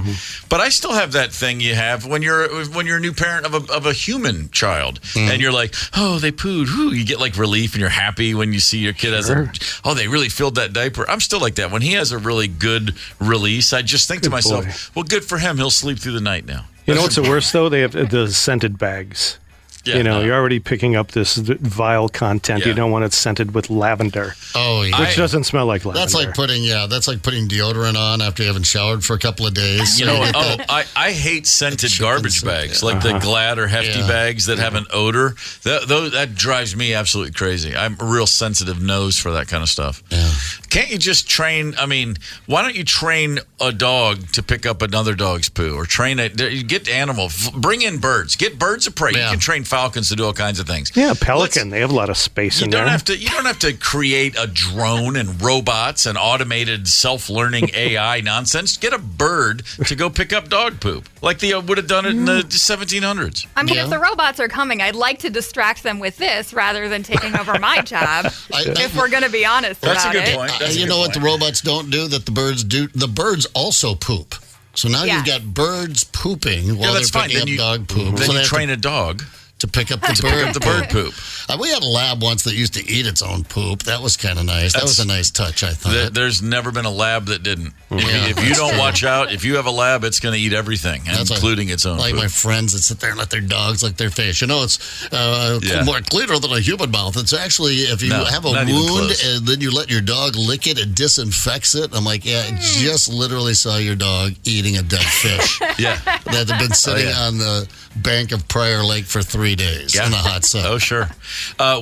But I still have that thing you have when you're a new parent of a human child, and you're like, oh, they pooed. Whew. You get like relief, and you're happy when you see your kid has they really filled that diaper. I'm still like that. When he has a really good release, I just think to myself, well, good for him. He'll sleep through the night now. You know what's the worst, though? They have the scented bags. Yeah, you're already picking up this vile content. You don't want it scented with lavender. Oh, yeah. Which doesn't smell like lavender. That's like putting deodorant on after you haven't showered for a couple of days. You know what? I hate scented garbage bags, like the Glad or Hefty bags that have an odor. That drives me absolutely crazy. I'm a real sensitive nose for that kind of stuff. Yeah. Can't you just train? I mean, why don't you train a dog to pick up another dog's poo, or get animals, bring in birds, get birds of prey. You can train falcons to do all kinds of things. Yeah, pelican. They have a lot of space in there. You don't have to create a drone and robots and automated self-learning AI nonsense. Get a bird to go pick up dog poop, like they would have done it in the 1700s. I mean, if the robots are coming, I'd like to distract them with this rather than taking over my job. If we're going to be honest about it. That's a good point. You know what the robots don't do that the birds do? The birds also poop. So now you've got birds pooping while they're picking up dog poop. Then you train a dog to pick up the bird poop. We had a lab once that used to eat its own poop. That was kind of nice. That was a nice touch, I thought. There's never been a lab that didn't. If you don't watch out, if you have a lab, it's going to eat everything, including its own poop. My friends that sit there and let their dogs lick their face. It's more cleaner than a human mouth. It's actually, if you have a wound and then you let your dog lick it, it disinfects it. I'm like, I just literally saw your dog eating a dead fish. That had been sitting on the bank of Prior Lake for 3 days in a hot sun. Oh, sure.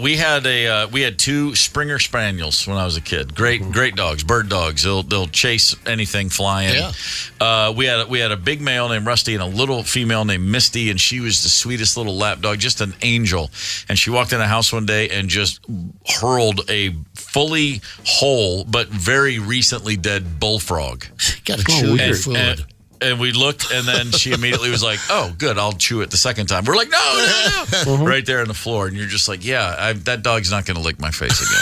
We had 2 Springer Spaniels when I was a kid. Great dogs, bird dogs. They'll chase anything flying. We had a big male named Rusty and a little female named Misty, and she was the sweetest little lap dog, just an angel. And she walked in the house one day and just hurled a fully whole but very recently dead bullfrog. Got to chew your food. And we looked, and then she immediately was like, "Oh, good, I'll chew it the second time." We're like, "No!" Right there on the floor, and you're just like, "Yeah, that dog's not going to lick my face again."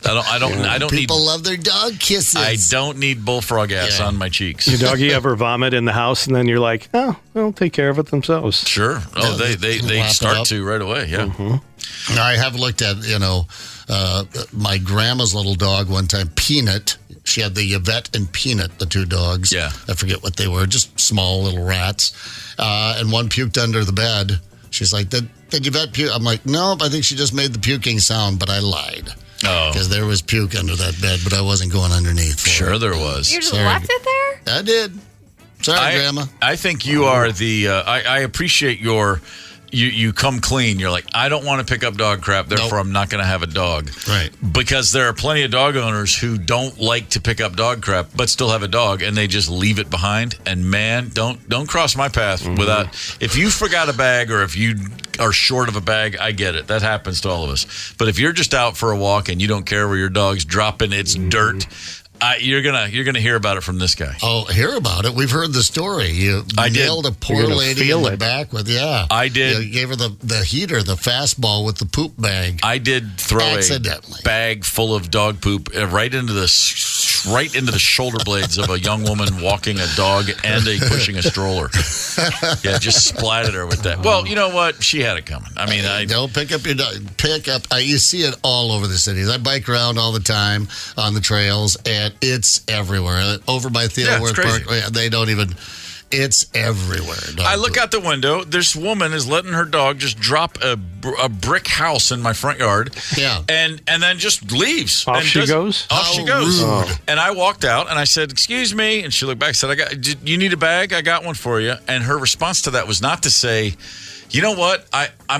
I don't. People love their dog kisses. I don't need bullfrog ass on my cheeks. Your doggy ever vomit in the house, and then you're like, "Oh, they'll take care of it themselves." Sure. Oh, they start to right away. Yeah. Now, I have looked at my grandma's little dog one time, Peanut. She had the Yvette and Peanut, the 2 dogs. Yeah. I forget what they were, just small little rats. And one puked under the bed. She's like, did Yvette puke? I'm like, nope, I think she just made the puking sound, but I lied. Oh. Because there was puke under that bed, but I wasn't going underneath. Sure there was. You just left it there? I did. Sorry, Grandma. I think you are the, I appreciate your... You come clean. You're like, I don't want to pick up dog crap, therefore I'm not going to have a dog. Right. Because there are plenty of dog owners who don't like to pick up dog crap, but still have a dog, and they just leave it behind. And man, don't cross my path without. If you forgot a bag or if you are short of a bag, I get it. That happens to all of us. But if you're just out for a walk and you don't care where your dog's dropping its dirt, you're gonna hear about it from this guy. Oh, hear about it? We've heard the story. You nailed a poor lady in the back with I did. You gave her the heater, the fastball with the poop bag. I did throw accidentally a bag full of dog poop right into the right into the shoulder blades of a young woman walking a dog and pushing a stroller. Yeah, just splatted her with that. Well, you know what? She had it coming. I mean, don't pick up your dog. You see it all over the cities. I bike around all the time on the trails, and it's everywhere. Over by Theoworth Park, they don't even. It's everywhere. I look out the window. This woman is letting her dog just drop a brick house in my front yard. Yeah. And then just leaves. Off she goes? Off she goes. And I walked out and I said, "Excuse me." And she looked back and said, "You need a bag? I got one for you." And her response to that was not to say, "You know what?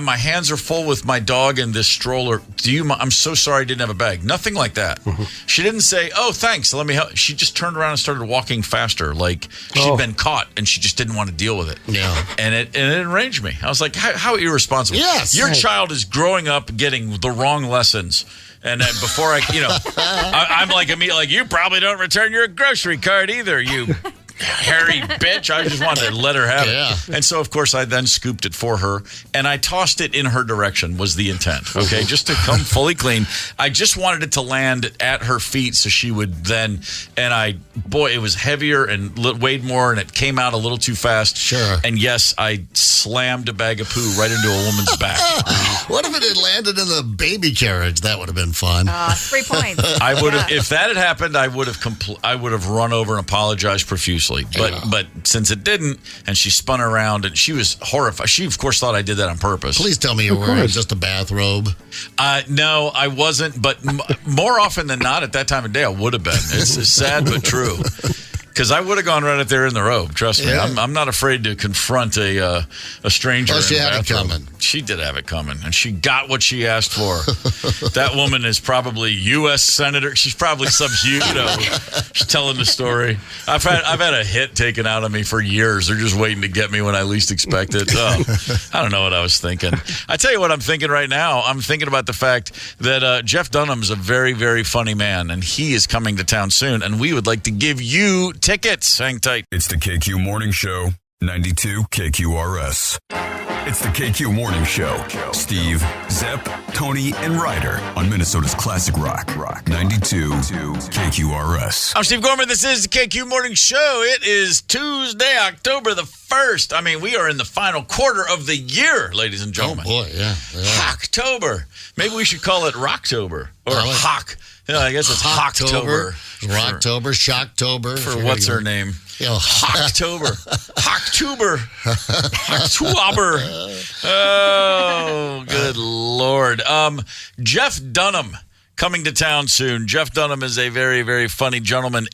My hands are full with my dog and this stroller. I'm so sorry I didn't have a bag." Nothing like that. Mm-hmm. She didn't say, "Oh, thanks. Let me help." She just turned around and started walking faster, like she'd been caught and she just didn't want to deal with it. Yeah. And it enraged me. I was like, how irresponsible. Yes. Your child is growing up getting the wrong lessons. And then before I'm like immediately like, "You probably don't return your grocery card either, you hairy bitch." I just wanted to let her have it. And so, of course, I then scooped it for her, and I tossed it in her direction was the intent, okay? Just to come fully clean. I just wanted it to land at her feet so she would then, it was heavier and weighed more, and it came out a little too fast. Sure. And yes, I slammed a bag of poo right into a woman's back. What if it had landed in the baby carriage? That would have been fun. 3 points. I would have, if that had happened, I would have run over and apologized profusely. But since it didn't, and she spun around, and she was horrified. She, of course, thought I did that on purpose. Please tell me you were wearing just a bathrobe. No, I wasn't. But more often than not, at that time of day, I would have been. It's sad but true. Because I would have gone right up there in the robe. Trust me, I'm not afraid to confront a stranger. Oh, she had it coming. She did have it coming, and she got what she asked for. That woman is probably U.S. Senator. She's probably some huge. She's telling the story. I've had a hit taken out of me for years. They're just waiting to get me when I least expect it. I don't know what I was thinking. I tell you what I'm thinking right now. I'm thinking about the fact that Jeff Dunham's a very, very funny man, and he is coming to town soon, and we would like to give you tickets. Hang tight. It's the KQ Morning Show, 92 KQRS. It's the KQ Morning Show. Steve, Zepp, Tony, and Ryder on Minnesota's Classic Rock. 92 KQRS. I'm Steve Gorman. This is the KQ Morning Show. It is Tuesday, October the 1st. I mean, we are in the final quarter of the year, ladies and gentlemen. Oh, boy, yeah. October. Maybe we should call it Rocktober or Hawk. I guess it's Hawktober. Rocktober, Shocktober. For what's her name? Hawktober. Hawktober. Hawktober. Oh, good Lord. Jeff Dunham coming to town soon. Jeff Dunham is a very, very funny gentleman.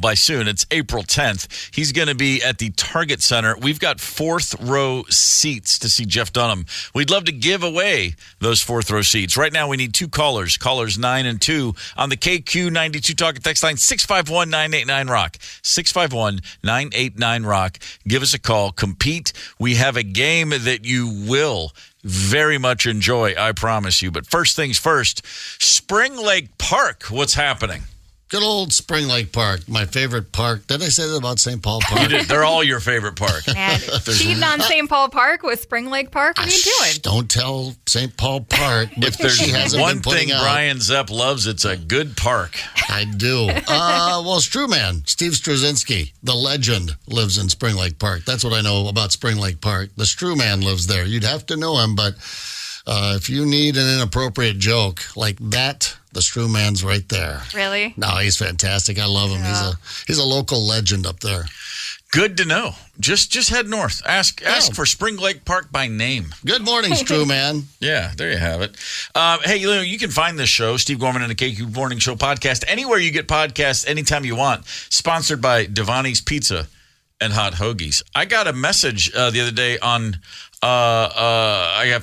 By soon, it's April 10th. He's going to be at the Target Center. We've got 4th row seats to see Jeff Dunham. We'd love to give away those 4th row seats. Right now, we need 2 callers. Callers 9 and 2 on the KQ92 Talk and Text line 651-989-ROCK. 651-989-ROCK. Give us a call. Compete. We have a game that you will very much enjoy, I promise you. But first things first, Spring Lake Park, what's happening? Good old Spring Lake Park, my favorite park. Did I say that about St. Paul Park? You did. They're all your favorite park. And cheating on St. Paul Park with Spring Lake Park? What are you doing? Don't tell St. Paul Park. If there's one thing Brian Zepp loves, it's a good park. I do. Well, Strewman, Steve Straczynski, the legend, lives in Spring Lake Park. That's what I know about Spring Lake Park. The Strewman lives there. You'd have to know him, but if you need an inappropriate joke like that, the Strewman's right there. Really? No, he's fantastic. I love him. Yeah. He's a local legend up there. Good to know. Just head north. Ask for Spring Lake Park by name. Good morning, Strewman. Yeah, there you have it. Hey, you can find this show, Steve Gorman and the KQ Morning Show podcast, anywhere you get podcasts, anytime you want. Sponsored by Devani's Pizza and Hot Hoagies. I got a message the other day on... I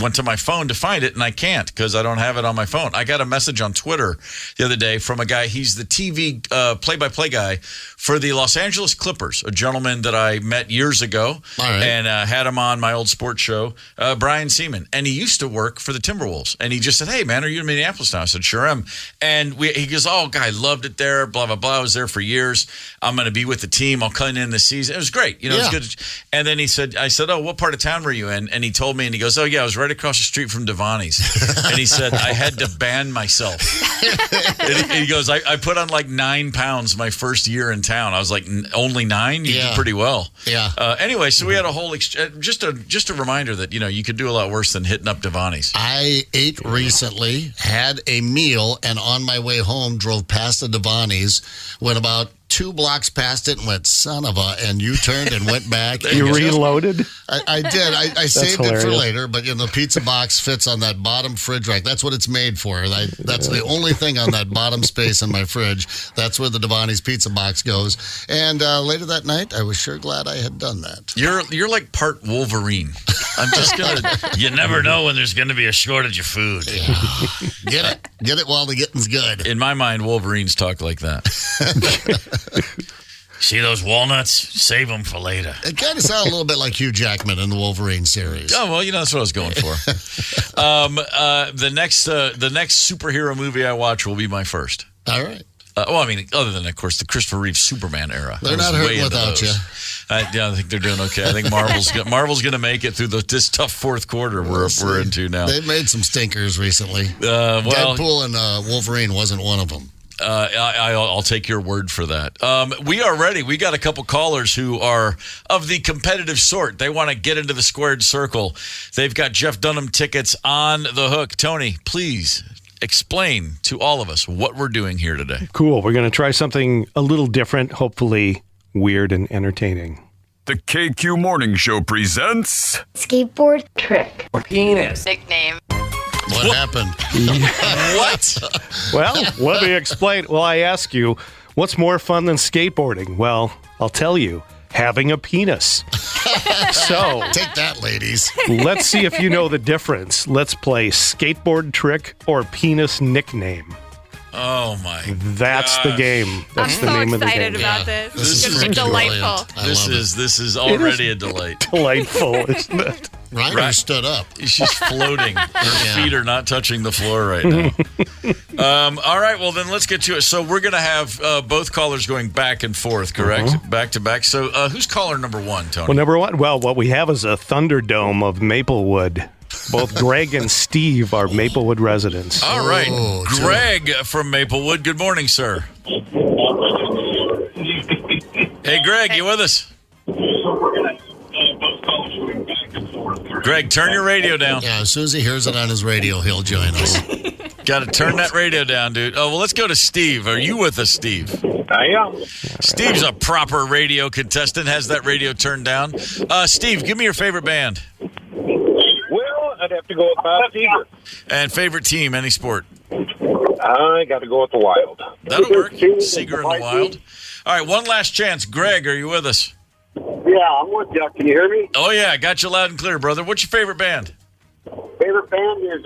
went to my phone to find it, and I can't because I don't have it on my phone. I got a message on Twitter the other day from a guy. He's the TV play-by-play guy for the Los Angeles Clippers, a gentleman that I met years ago and had him on my old sports show, Brian Seaman. And he used to work for the Timberwolves. And he just said, "Hey, man, are you in Minneapolis now?" I said, "Sure am." And he goes, "Oh, guy, loved it there, blah, blah, blah. I was there for years. I'm going to be with the team. I'll come in this season." It was great. It was good. And then I said, "Oh, what part of town were you in? And he told me, and he goes, oh, yeah, I was right across the street from Devani's. And he said, I had to ban myself. And he goes, I put on like 9 pounds my first year in town. I was like, only 9? You did pretty well. Yeah. Anyway, so we had a whole, just a reminder that, you could do a lot worse than hitting up Devani's. I ate recently, had a meal, and on my way home, drove past the Devani's, went about 2 blocks past it and went, son of a, and you turned and went back. You reloaded? I did. I saved hilarious. It for later, but the pizza box fits on that bottom fridge rack. That's what it's made for. That's the only thing on that bottom space in my fridge. That's where the Devani's pizza box goes. And later that night, I was sure glad I had done that. You're like part Wolverine. I'm just going to, you never know when there's going to be a shortage of food. Yeah. Get it while the getting's good. In my mind, Wolverines talk like that. See those walnuts? Save them for later. It kind of sounds a little bit like Hugh Jackman in the Wolverine series. Oh, well, that's what I was going for. The next superhero movie I watch will be my first. All right. Other than, of course, the Christopher Reeve Superman era. They're not hurting without you. I think they're doing okay. I think Marvel's going to make it through this tough fourth quarter we're into now. They've made some stinkers recently. Deadpool and Wolverine wasn't one of them. I'll take your word for that. We are ready. We got a couple callers who are of the competitive sort. They want to get into the squared circle. They've got Jeff Dunham tickets on the hook. Tony, please explain to all of us what we're doing here today. Cool. We're going to try something a little different, hopefully weird and entertaining. The KQ Morning Show presents Skateboard Trick. Or penis. Nickname. What happened? What? Well, let me explain. Well, I ask you, what's more fun than skateboarding? Well, I'll tell you, having a penis. So, take that, ladies. Let's see if you know the difference. Let's play Skateboard Trick or Penis Nickname. Oh, my That's gosh. The game. That's the name of the game. I'm so excited about this. This is delightful. This is already a delight. Delightful, isn't it? Ryder stood up. She's floating. Her feet are not touching the floor right now. All right, well, then let's get to it. So we're going to have both callers going back and forth, correct? Back to back. So who's caller number 1, Tony? Well, number 1, what we have is a Thunderdome of Maplewood. Both Greg and Steve are Maplewood residents. All right. Greg from Maplewood. Good morning, sir. Hey, Greg, you with us? Greg, turn your radio down. Yeah, as soon as he hears it on his radio, he'll join us. Got to turn that radio down, dude. Oh, well, let's go to Steve. Are you with us, Steve? I am. Steve's a proper radio contestant, has that radio turned down. Steve, give me your favorite band. Well, I'd have to go with Bob Seger. And favorite team, any sport? I got to go with the Wild. That'll work. Seeger and the Wild. All right, one last chance. Greg, are you with us? Yeah, I'm with you. Can you hear me? Oh, yeah. I got you loud and clear, brother. What's your favorite band? Favorite band is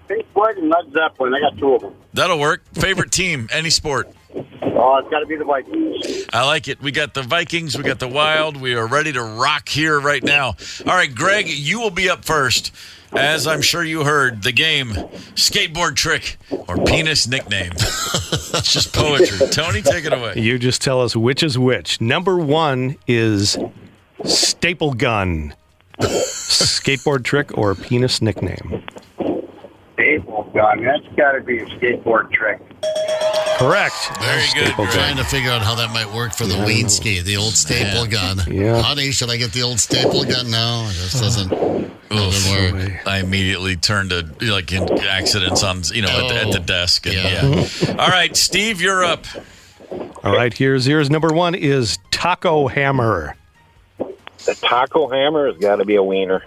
Pink Floyd and Led Zeppelin. I got 2 of them. That'll work. Favorite team, any sport? Oh, it's got to be the Vikings. I like it. We got the Vikings. We got the Wild. We are ready to rock here right now. All right, Greg, you will be up first. As I'm sure you heard, the game, Skateboard Trick or Penis Nickname. It's just poetry. Tony, take it away. You just tell us which is which. Number 1 is Staple Gun. Skateboard Trick or Penis Nickname? Staple Gun. That's got to be a Skateboard Trick. Correct. Very good. We're trying to figure out how that might work for the Weenski, the old staple gun. Yeah. Honey, should I get the old staple gun? No, it just doesn't work. I immediately turned to in accidents on at the desk. And, All right, Steve, you're up. All right, here's number 1 is Taco Hammer. The Taco Hammer has got to be a wiener.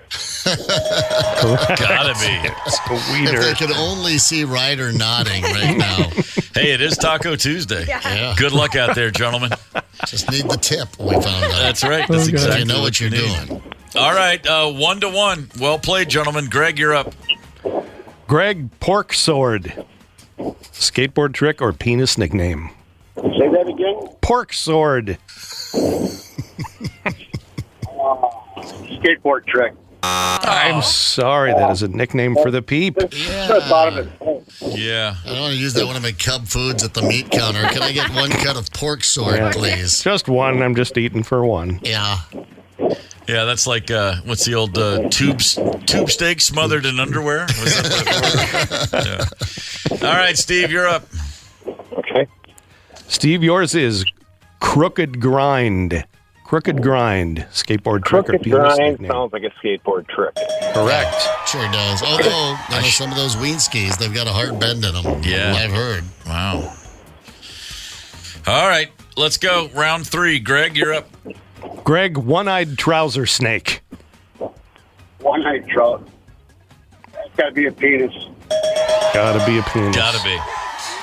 Gotta be. It's a wiener. If they could only see Ryder nodding right now. Hey, it is Taco Tuesday. Yeah. Good luck out there, gentlemen. Just need the tip, we found out. That's right. That's exactly you know what you're need. doing. All right, 1-1. Well played, gentlemen. Greg, you're up. Greg, Pork Sword. Skateboard Trick or Penis Nickname? Say that again? Pork Sword. Skateboard Trick. I'm sorry, that is a nickname for the peep. Yeah. I don't want to use that one of my Cub Foods at the meat counter. Can I get 1 cut of pork sword, please? Just 1. I'm just eating for 1. Yeah. Yeah, that's like, what's the old tube steak smothered in underwear? Was that what it was? Yeah. All right, Steve, you're up. Okay. Steve, yours is Crooked Grind. Crooked Grind. Skateboard trick or Crooked penis grind nickname. sounds like a skateboard trick. Correct. Sure does. Although, some of those ween skis, they've got a hard bend in them. Yeah. I've heard. Wow. All right, let's go. Round 3. Greg, you're up. Greg, one-eyed trouser snake. One-eyed trouser. That's got to be a penis. Gotta be a penis. Gotta be.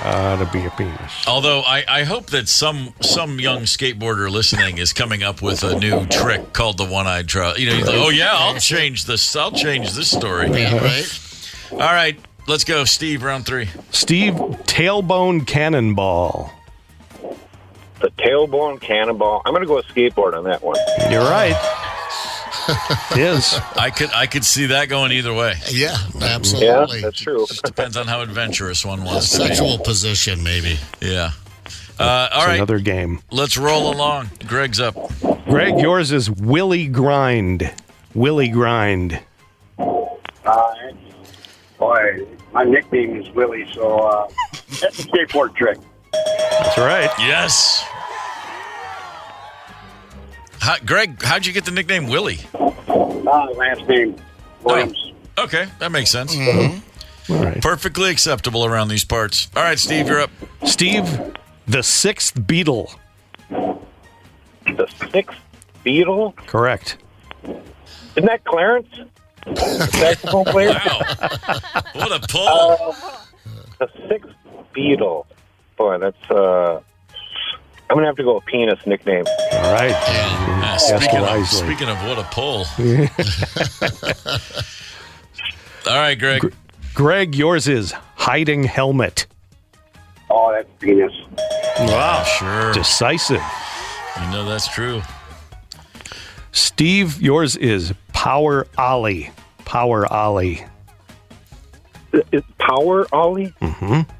Gotta be a penis. Although I hope that some young skateboarder listening is coming up with a new trick called the one-eyed trouser. You know, he's like, oh yeah, I'll change this story. Yeah, right? All right, let's go. Steve, round 3. Steve, tailbone cannonball. The tailbone cannonball. I'm going to go with skateboard on that one. You're right. It is. I could see that going either way. Yeah, absolutely. Yeah, that's true. Just depends on how adventurous one A wants to sexual position, maybe. be. Yeah. All right. Another game. Let's roll along. Greg's up. Greg, yours is Willie Grind. Willie Grind. Boy, my nickname is Willie, so that's a skateboard trick. That's right. Yes. Greg, how'd you get the nickname Willie? Last name Williams. Oh, okay, that makes sense. Mm-hmm. All right. Perfectly acceptable around these parts. All right, Steve, you're up. Steve, the sixth Beatle. The sixth Beatle? Correct. Isn't that Clarence? The saxophone player? Wow. What a pull. The sixth Beatle. Boy, that's... I'm going to have to go with penis nickname. All right. Yeah, speaking of what a pull. All right, Greg. Greg, yours is hiding helmet. Oh, that's penis. Wow. Sure. Decisive. You know that's true. Steve, yours is power ollie. Power ollie. Is power ollie? Mm-hmm.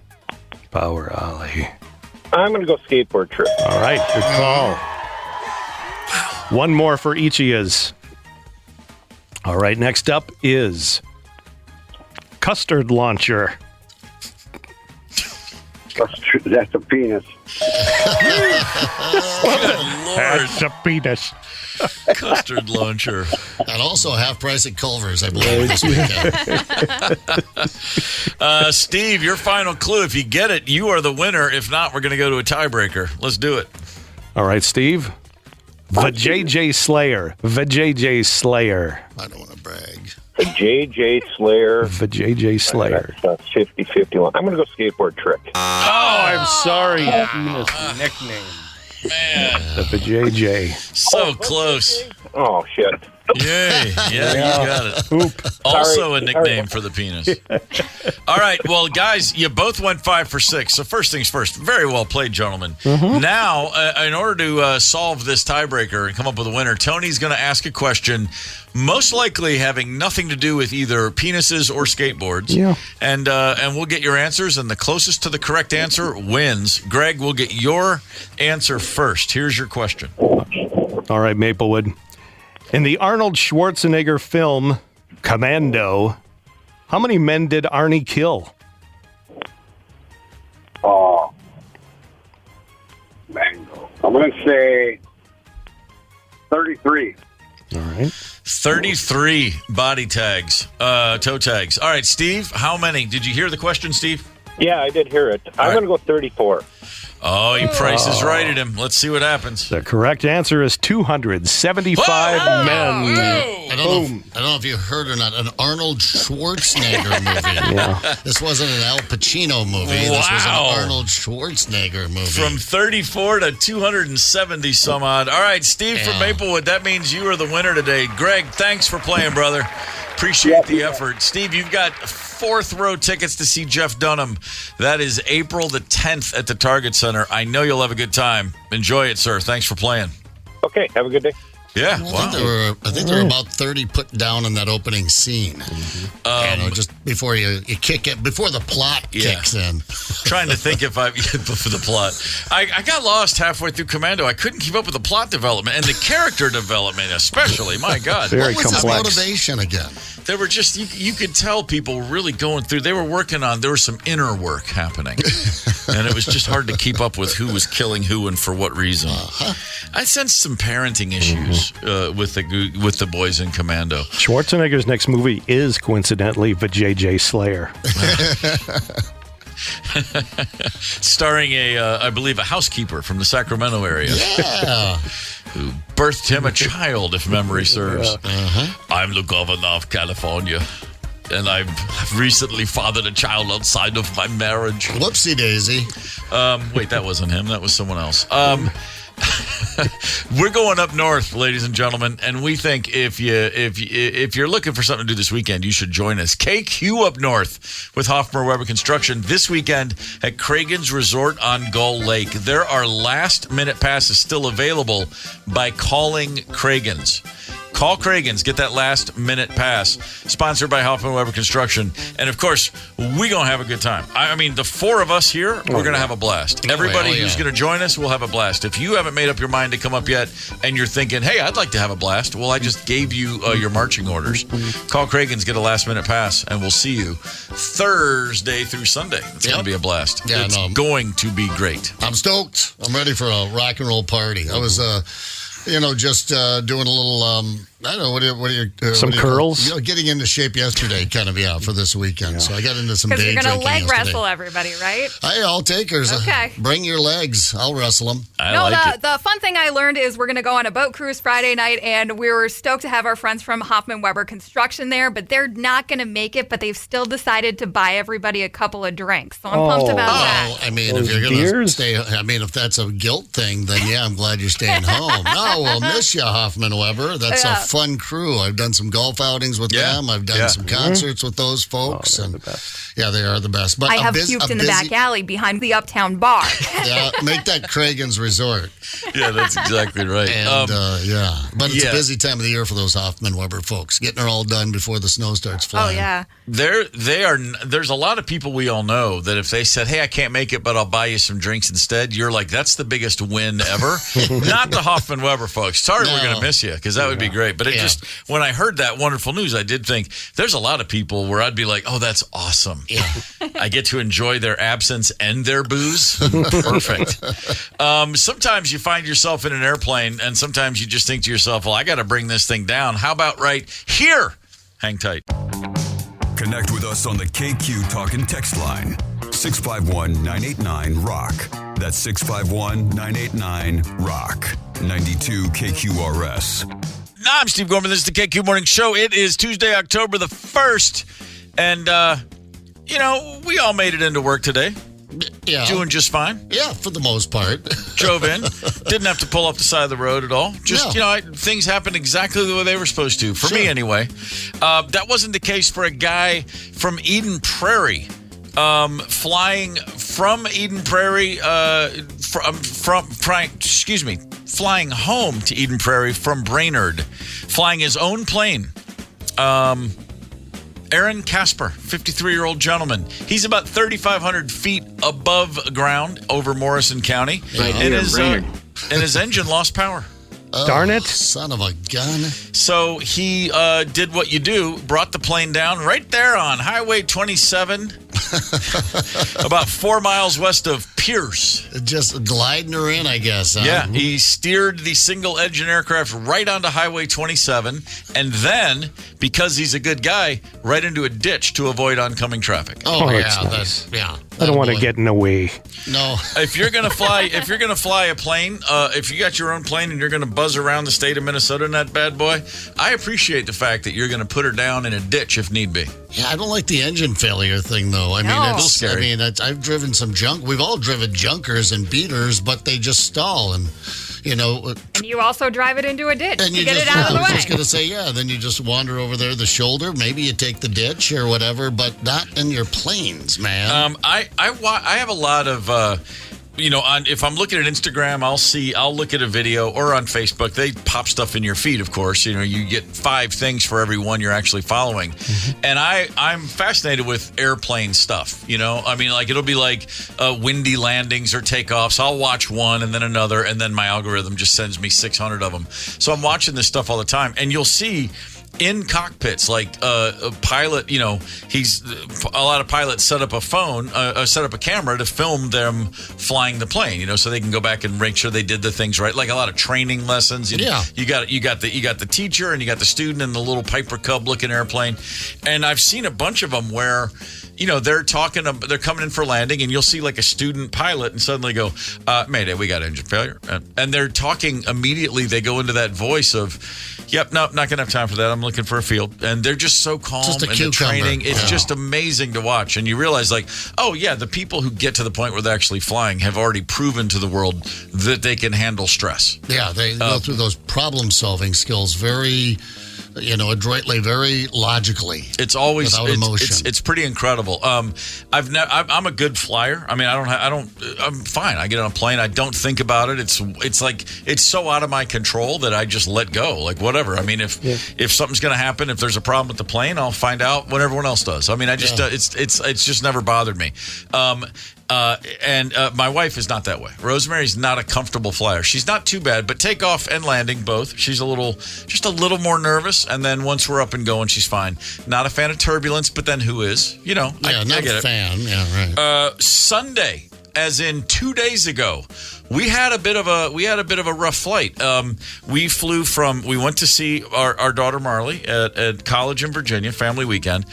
Power ollie. I'm going to go skateboard trick. All right, good call. One more for each of yous. All right, next up is custard launcher. That's a penis. That's a penis. Custard launcher. And also half price at Culver's, I believe, this weekend. Steve, your final clue. If you get it, you are the winner. If not, we're going to go to a tiebreaker. Let's do it. All right, Steve. The JJ Slayer. The JJ Slayer. I don't want to brag. The JJ Slayer. The JJ Slayer. That's 50-51. I'm going to go skateboard trick. Oh, I'm sorry. Penis nickname. Man. The JJ. So close. Oh, shit. Yay. Yeah, you got it. Oop. Also a nickname for the penis. All right. Well, guys, you both went 5 for 6. So first things first. Very well played, gentlemen. Mm-hmm. Now, in order to solve this tiebreaker and come up with a winner, Tony's going to ask a question, most likely having nothing to do with either penises or skateboards. Yeah. And we'll get your answers, and the closest to the correct answer wins. Greg, we'll get your answer first. Here's your question. All right, Maplewood. In the Arnold Schwarzenegger film Commando, how many men did Arnie kill? Oh, mango. I'm going to say 33. All right. 33 body tags, toe tags. All right, Steve, how many? Did you hear the question, Steve? Yeah, I did hear it. I'm going to go 34. Oh, he prices righted him. Let's see what happens. The correct answer is 275 men. I don't know if you heard or not, an Arnold Schwarzenegger movie. Yeah. This wasn't an Al Pacino movie. This was an Arnold Schwarzenegger movie. From 34 to 270 some odd. All right, Steve from Maplewood, that means you are the winner today. Greg, thanks for playing, brother. Appreciate the effort. Steve, you've got 4th row tickets to see Jeff Dunham. That is April the 10th at the Target Center. I know you'll have a good time. Enjoy it, sir. Thanks for playing. Okay, have a good day. Yeah, I think there were about 30 put down in that opening scene. Just before you kick it, before the plot kicks in. Trying to think for the plot. I got lost halfway through Commando. I couldn't keep up with the plot development and the character development, especially. My God, what was his motivation again? They were just you could tell people really going through. They were working on. There was some inner work happening, and it was just hard to keep up with who was killing who and for what reason. I sensed some parenting issues with the boys in Commando. Schwarzenegger's next movie is coincidentally the J.J. Slayer. Starring I believe, a housekeeper from the Sacramento area. Yeah. Who birthed him a child, if memory serves. I'm the governor of California, and I've recently fathered a child outside of my marriage. Whoopsie daisy. Wait, that wasn't him. That was someone else. We're going up north, ladies and gentlemen, and we think if you're looking for something to do this weekend, you should join us. KQ up north with Hoffman Weber Construction this weekend at Cragen's Resort on Gull Lake. There are last-minute passes still available by calling Cragen's. Call Cragen's, get that last-minute pass. Sponsored by Hoffman Weber Construction. And, of course, we're going to have a good time. I mean, the four of us here, we're going to have a blast. Everybody who's going to join us will have a blast. If you haven't made up your mind to come up yet and you're thinking, hey, I'd like to have a blast, well, I just gave you your marching orders. Call Cragen's, get a last-minute pass, and we'll see you Thursday through Sunday. It's going to be a blast. Yeah, it's going to be great. I'm stoked. I'm ready for a rock and roll party. I was... just doing a little, I don't know, what are you some curls? Getting into shape yesterday, kind of, for this weekend. Yeah. So I got into some day drinking because you're going to leg yesterday. wrestle everybody, right? Hey, I'll take hers. Okay. Bring your legs. I'll wrestle them. The fun thing I learned is we're going to go on a boat cruise Friday night, and we were stoked to have our friends from Hoffman Weber Construction there, but they're not going to make it, but they've still decided to buy everybody a couple of drinks. So I'm pumped about that. I mean, if you're going to stay, if that's a guilt thing, then I'm glad you're staying home. No, we'll miss you, Hoffman Weber. That's a fun crew. I've done some golf outings with them. I've done some concerts with those folks. They're the best. Yeah, they are the best. But I have puked in the back alley behind the Uptown Bar. Yeah, make that Cragen's Resort. Yeah, that's exactly right. And, but it's a busy time of the year for those Hoffman Weber folks. Getting her all done before the snow starts flying. Oh, yeah. There's a lot of people we all know that if they said, hey, I can't make it, but I'll buy you some drinks instead, you're like, that's the biggest win ever. Not the Hoffman Weber folks. Sorry, we're going to miss you, because that would be great. But it just, when I heard that wonderful news, I did think there's a lot of people where I'd be like, oh, that's awesome. Yeah. I get to enjoy their absence and their booze. Perfect. Sometimes you find yourself in an airplane, and sometimes you just think to yourself, well, I got to bring this thing down. How about right here? Hang tight. Connect with us on the KQ Talk and Text line. 651-989-ROCK. That's 651-989-ROCK. 92 KQRS. I'm Steve Gorman. This is the KQ Morning Show. It is Tuesday, October the 1st. And, we all made it into work today. Yeah. Doing just fine. Yeah, for the most part. Drove in. Didn't have to pull off the side of the road at all. Just, things happened exactly the way they were supposed to. For me, anyway. That wasn't the case for a guy from Eden Prairie. Flying from Eden Prairie, flying home to Eden Prairie from Brainerd. Flying his own plane. Aaron Casper, 53-year-old gentleman. He's about 3,500 feet above ground over Morrison County. And his engine lost power. Oh, darn it. Son of a gun. So he did what you do, brought the plane down right there on Highway 27, about 4 miles west of Pierce. Just gliding her in, I guess. Huh? Yeah, he steered the single-engine aircraft right onto Highway 27, and then, because he's a good guy, right into a ditch to avoid oncoming traffic. Oh yeah, that's nice. I don't want to get in the way. No. If you're gonna fly a plane, if you got your own plane and you're gonna buzz around the state of Minnesota in that bad boy, I appreciate the fact that you're gonna put her down in a ditch if need be. Yeah, I don't like the engine failure thing though. I mean, it's a little scary. I mean, I've driven some junk. We've all driven junkers and beaters, but they just stall and. And you also drive it into a ditch and to get it out of the way. I was just going to say, then you just wander over there the shoulder. Maybe you take the ditch or whatever, but not in your planes, man. I have a lot of if I'm looking at Instagram, I'll look at a video, or on Facebook, they pop stuff in your feed, of course. You get 5 things for every one you're actually following. Mm-hmm. And I'm fascinated with airplane stuff, it'll be like windy landings or takeoffs. I'll watch one and then another, and then my algorithm just sends me 600 of them. So I'm watching this stuff all the time, and you'll see in cockpits, like a pilot, a lot of pilots set up a camera to film them flying the plane, so they can go back and make sure they did the things right. Like a lot of training lessons. You got the teacher, and you got the student in the little Piper Cub looking airplane. And I've seen a bunch of them where, they're coming in for landing, and you'll see like a student pilot and suddenly go, Mayday, we got engine failure. And they're talking immediately. They go into that voice of, yep, no, not going to have time for that. I'm looking for a field. And they're just so calm. Just a and the training. It's just amazing to watch. And you realize, like, oh, yeah, the people who get to the point where they're actually flying have already proven to the world that they can handle stress. Yeah, they go through those problem-solving skills very, adroitly, very logically. It's always without emotion. It's pretty incredible. I'm a good flyer. I mean, I'm fine. I get on a plane. I don't think about it. It's like it's so out of my control that I just let go. Like whatever. I mean, if something's going to happen, if there's a problem with the plane, I'll find out when everyone else does. I mean, it's just never bothered me. And my wife is not that way. Rosemary's not a comfortable flyer. She's not too bad, but takeoff and landing both. She's just a little more nervous, and then once we're up and going, she's fine. Not a fan of turbulence, but then who is? I get a fan. Yeah, right. Sunday, as in 2 days ago, we had a bit of a rough flight. We went to see our daughter Marley at college in Virginia, family weekend.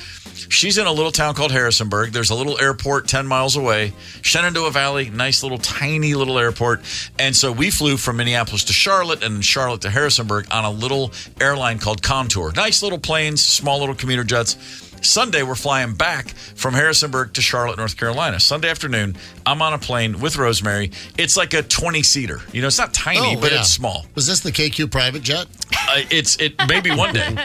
She's in a little town called Harrisonburg. There's a little airport 10 miles away. Shenandoah Valley, nice little tiny little airport. And so we flew from Minneapolis to Charlotte and then Charlotte to Harrisonburg on a little airline called Contour. Nice little planes, small little commuter jets. Sunday, we're flying back from Harrisonburg to Charlotte, North Carolina. Sunday afternoon, I'm on a plane with Rosemary. It's like a 20-seater. It's not tiny, but it's small. Was this the KQ private jet? It maybe one day.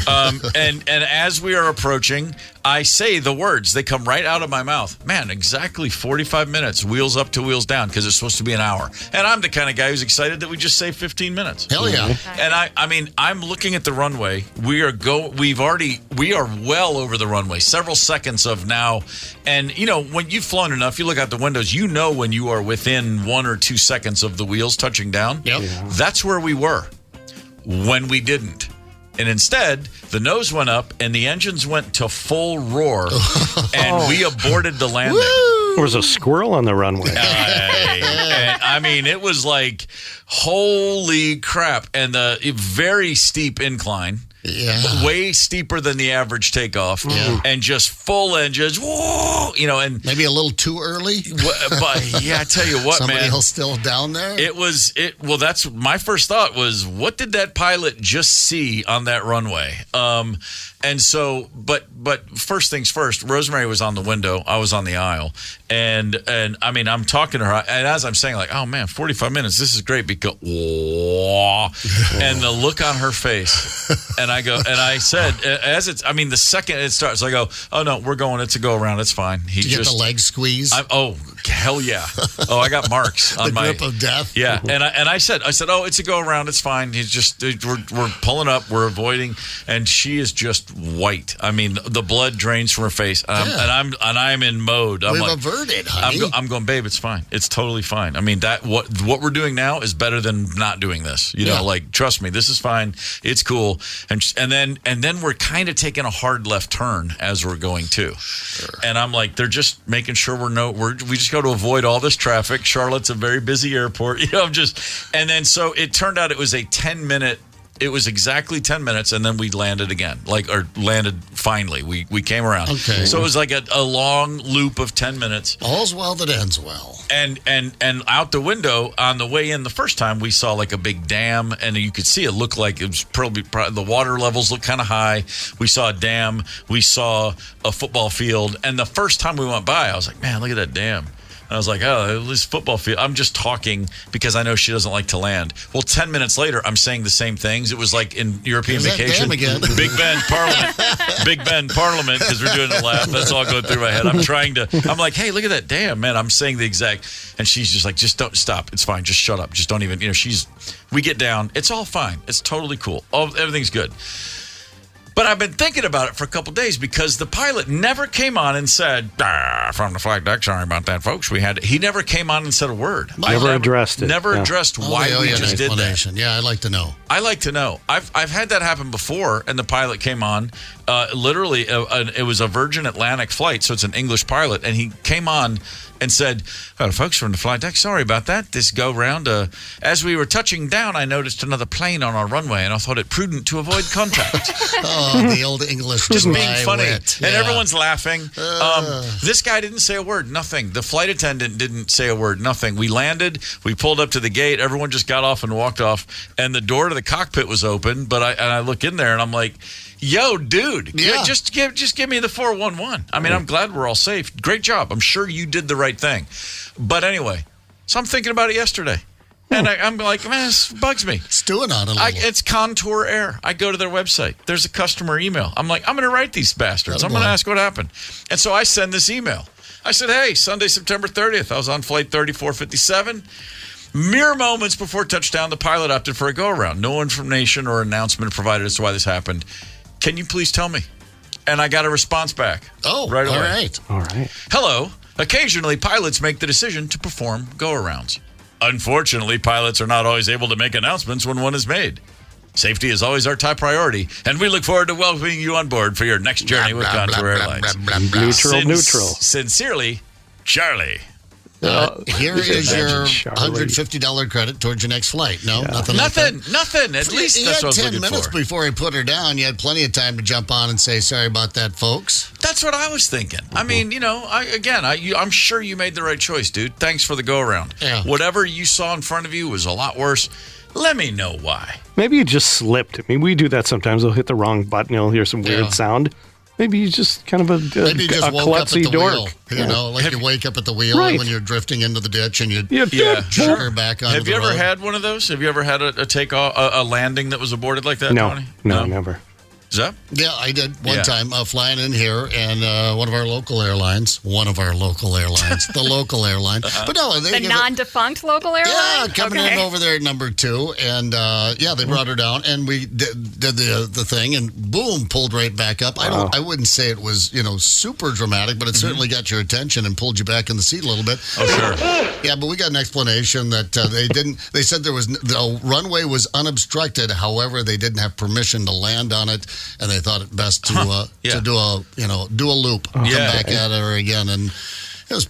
And as we are approaching, I say the words. They come right out of my mouth. Man, exactly 45 minutes, wheels up to wheels down, because it's supposed to be an hour. And I'm the kind of guy who's excited that we just say 15 minutes. Hell yeah. And I'm looking at the runway. We are well over the runway, several seconds of now. And, when you've flown enough, you look out the windows, when you are within 1 or 2 seconds of the wheels touching down. Yep. Yeah. That's where we were when we didn't. And instead, the nose went up and the engines went to full roar, and we aborted the landing. Woo! There was a squirrel on the runway. It was like, holy crap. And the very steep incline. Yeah. Way steeper than the average takeoff, and just full engines. Whoa, and maybe a little too early. But yeah, I tell you what, somebody man, else still down there. Well, that's my first thought was, what did that pilot just see on that runway? And so, but first things first, Rosemary was on the window, I was on the aisle, and I'm talking to her, and as I'm saying, like, oh man, 45 minutes, this is great, because and the look on her face, and I said, the second it starts, I go, oh no, we're going, it's a go around, it's fine. Did you get the leg squeeze? Hell yeah. Oh, I got marks on the grip of death. Yeah, and I said, oh, it's a go around, it's fine. He's just, we're pulling up, we're avoiding, and she is just white. The blood drains from her face, and I'm in mode. We've averted, honey. I'm going, babe, it's fine. It's totally fine. That what we're doing now is better than not doing this. Trust me, this is fine. It's cool. And then we're kind of taking a hard left turn as we're going too. Sure. And I'm like, they're just making sure we just go to avoid all this traffic. Charlotte's a very busy airport. And then so it turned out it was a 10-minute. It was exactly 10 minutes, and then we landed again, landed finally. We came around. Okay. So it was like a long loop of 10 minutes. All's well that ends well. And out the window on the way in the first time, we saw like a big dam, and you could see it looked like it was probably the water levels looked kind of high. We saw a dam. We saw a football field. And the first time we went by, I was like, man, look at that dam. I was like, oh, this football field. I'm just talking because I know she doesn't like to land. Well, 10 minutes later, I'm saying the same things. It was like in European vacation. Again. Big Ben Parliament, because we're doing a laugh. That's all going through my head. I'm like, hey, look at that dam, man. I'm saying the exact, and she's just like, just don't stop. It's fine. Just shut up. Just don't even, we get down. It's all fine. It's totally cool. Everything's good. But I've been thinking about it for a couple days because the pilot never came on and said, from the flight deck, sorry about that, folks. He never came on and said a word. Never addressed it. Never addressed why we just did that. Yeah, I'd like to know. I like to know. I've had that happen before, and the pilot came on. Literally, it was a Virgin Atlantic flight, so it's an English pilot, and he came on and said, well, folks from the flight deck, sorry about that. This go-round, as we were touching down, I noticed another plane on our runway, and I thought it prudent to avoid contact. The old English. Just being funny. Wit. And everyone's laughing. This guy didn't say a word, nothing. The flight attendant didn't say a word, nothing. We landed, we pulled up to the gate, everyone just got off and walked off, and the door to the cockpit was open, but I look in there, and I'm like, yo, dude, just give me the 411. I mean, I'm glad we're all safe. Great job. I'm sure you did the right thing. But anyway, so I'm thinking about it yesterday. And I'm like, man, this bugs me. Stewing on it a little. It's Contour Air. I go to their website. There's a customer email. I'm like, I'm going to write these bastards. I'm going to ask what happened. And so I send this email. I said, hey, Sunday, September 30th. I was on flight 3457. Mere moments before touchdown, the pilot opted for a go-around. No information or announcement provided as to why this happened. Can you please tell me? And I got a response back. Oh, right away. All right. Hello. Occasionally, pilots make the decision to perform go-arounds. Unfortunately, pilots are not always able to make announcements when one is made. Safety is always our top priority, and we look forward to welcoming you on board for your next journey with Contour Airlines. Neutral. Sincerely, Charlie. Here is your $150 credit towards your next flight. No, nothing. Nothing. At least that's what I was looking for. 10 minutes before he put her down, you had plenty of time to jump on and say, sorry about that, folks. That's what I was thinking. I mean, I'm sure you made the right choice, dude. Thanks for the go-around. Yeah. Whatever you saw in front of you was a lot worse. Let me know why. Maybe you just slipped. I mean, we do that sometimes. We'll hit the wrong button. You'll hear some weird sound. Maybe you just kind of Maybe you just woke up at the dork. wheel. Like you wake up at the wheel when you're drifting into the ditch and you jerk her back onto the road. Have you ever had one of those? Have you ever had a takeoff, a landing that was aborted like that, No. Tony? No, never. Zep? Yeah, I did one time flying in here, and one of our local airlines, the local airline. But no, the non-defunct local airline? Yeah, coming in over there at number 2, and they brought her down, and we did the thing, and boom, pulled right back up. Wow. I wouldn't say it was super dramatic, but it certainly got your attention and pulled you back in the seat a little bit. Oh, sure. Yeah, but we got an explanation that they didn't. They said the runway was unobstructed. However, they didn't have permission to land on it. And they thought it best to do a loop, come back at her again, and it was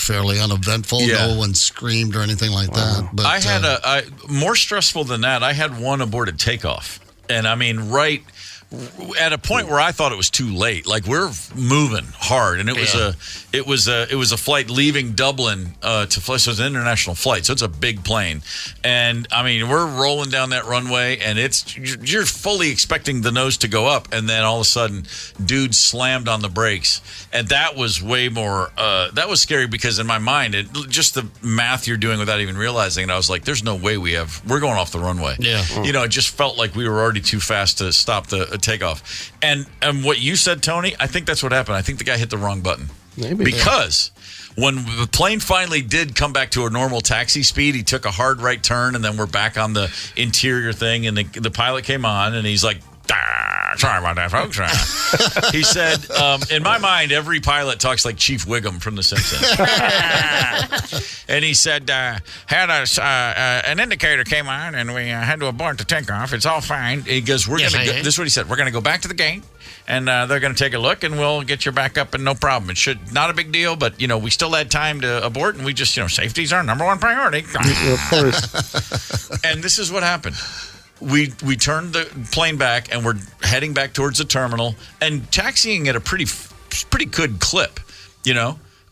fairly uneventful. Yeah. No one screamed or anything like that. But I had more stressful than that. I had one aborted takeoff, and I mean right at a point where I thought it was too late. Like we're moving hard, and it was a flight leaving Dublin to fly. So it's an international flight, so it's a big plane. And I mean, we're rolling down that runway, and you're fully expecting the nose to go up, and then all of a sudden, dude slammed on the brakes, and that was way more. That was scary because in my mind, just the math you're doing without even realizing it, I was like, "There's no way we're going off the runway." Yeah, it just felt like we were already too fast to stop the takeoff. And what you said, Tony, I think that's what happened. I think the guy hit the wrong button. Maybe. Because when the plane finally did come back to a normal taxi speed, he took a hard right turn, and then we're back on the interior thing, and the pilot came on, and he's like, sorry about that, folks. He said, in my mind, every pilot talks like Chief Wiggum from The Simpsons. And he said, had an indicator came on, and we had to abort the takeoff. It's all fine. He goes, this is what he said. We're going to go back to the gate, and they're going to take a look, and we'll get you back up, and no problem. It should not a big deal, but we still had time to abort, and we just safety's our number one priority. Of course. And this is what happened. We turned the plane back, and we're heading back towards the terminal and taxiing at a pretty good clip,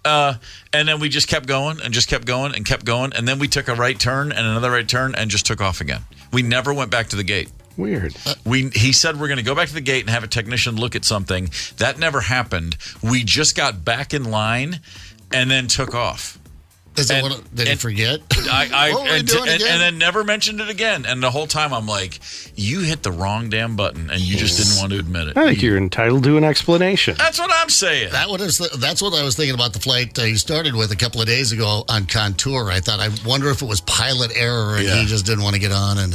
and then we just kept going and just kept going and kept going, and then we took a right turn and another right turn and just took off again. We never went back to the gate. Weird. He said we're going to go back to the gate and have a technician look at something. That never happened. We just got back in line and then took off. Did he forget? And then never mentioned it again. And the whole time I'm like, you hit the wrong damn button, and you just didn't want to admit it. I think you're entitled to an explanation. That's what I'm saying. That's what I was thinking about the flight you started with a couple of days ago on Contour. I thought, I wonder if it was pilot error, and he just didn't want to get on and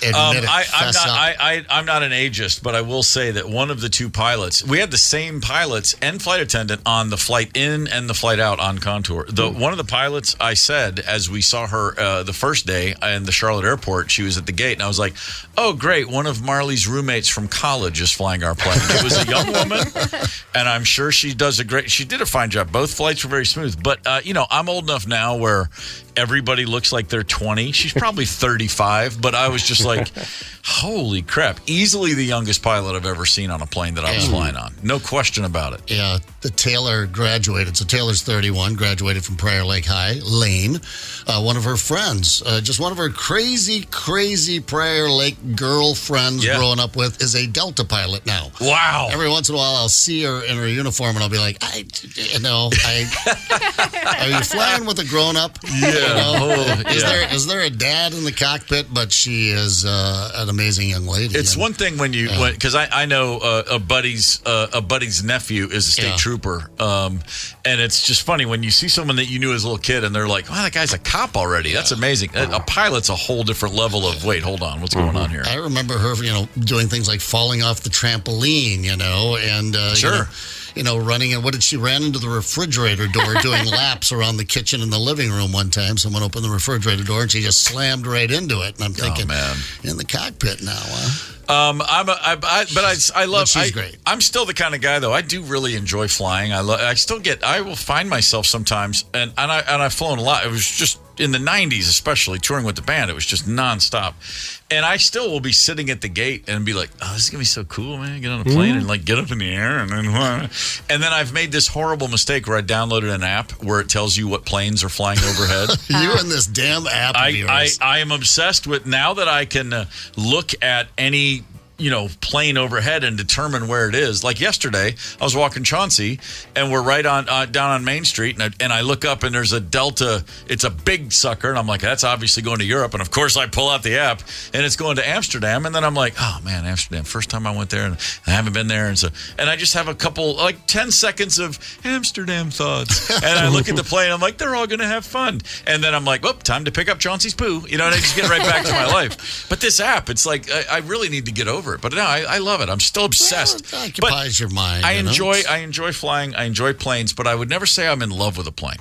admit it. I'm not an ageist, but I will say that one of the two pilots, we had the same pilots and flight attendant on the flight in and the flight out on Contour. One of the pilots, I said, as we saw her the first day in the Charlotte airport, she was at the gate, and I was like, oh, great, one of Marley's roommates from college is flying our plane. It was a young woman, and I'm sure she did a fine job. Both flights were very smooth, but, I'm old enough now where everybody looks like they're 20. She's probably 35, but I was just like, holy crap. Easily the youngest pilot I've ever seen on a plane that I was flying on. No question about it. Yeah, the Taylor graduated. So Taylor's 31, graduated from Prior Lake High. Lane, one of her friends, just one of her crazy Prior Lake girlfriends growing up with, is a Delta pilot now. Wow. Every once in a while, I'll see her in her uniform, and I'll be like, are you flying with a grown-up? Yeah. Is there a dad in the cockpit? But she is an amazing young lady. It's one thing when because I know a buddy's nephew is a state trooper, and it's just funny when you see someone that you knew as a little kid, and they're like, "Oh, that guy's a cop already." That's amazing. A pilot's a whole different level of. Wait, hold on, what's going on here? I remember her, doing things like falling off the trampoline, and sure. Running and what did she ran into the refrigerator door doing laps around the kitchen and the living room one time. Someone opened the refrigerator door and she just slammed right into it. And I'm thinking, in the cockpit now, huh? But she's great. I'm still the kind of guy, though. I do really enjoy flying. I will find myself sometimes, and I've flown a lot. It was just in the 90s, especially touring with the band. It was just nonstop. And I still will be sitting at the gate and be like, oh, this is going to be so cool, man. Get on a plane and get up in the air. And then I've made this horrible mistake where I downloaded an app where it tells you what planes are flying overhead. You and this damn app of yours. I am obsessed with, now that I can look at any plane overhead and determine where it is. Like yesterday, I was walking Chauncey, and we're right on down on Main Street, and I look up, and there's a Delta. It's a big sucker, and I'm like, that's obviously going to Europe. And of course, I pull out the app, and it's going to Amsterdam. And then I'm like, oh man, Amsterdam. First time I went there, and I haven't been there, and I just have a couple, 10 seconds of Amsterdam thoughts, and I look at the plane. I'm like, they're all going to have fun. And then I'm like, well, time to pick up Chauncey's poo. And I just get right back to my life. But this app, it's like I really need to get over it. But no, I love it. I'm still obsessed. Well, it occupies your mind. I enjoy flying. I enjoy planes, but I would never say I'm in love with a plane.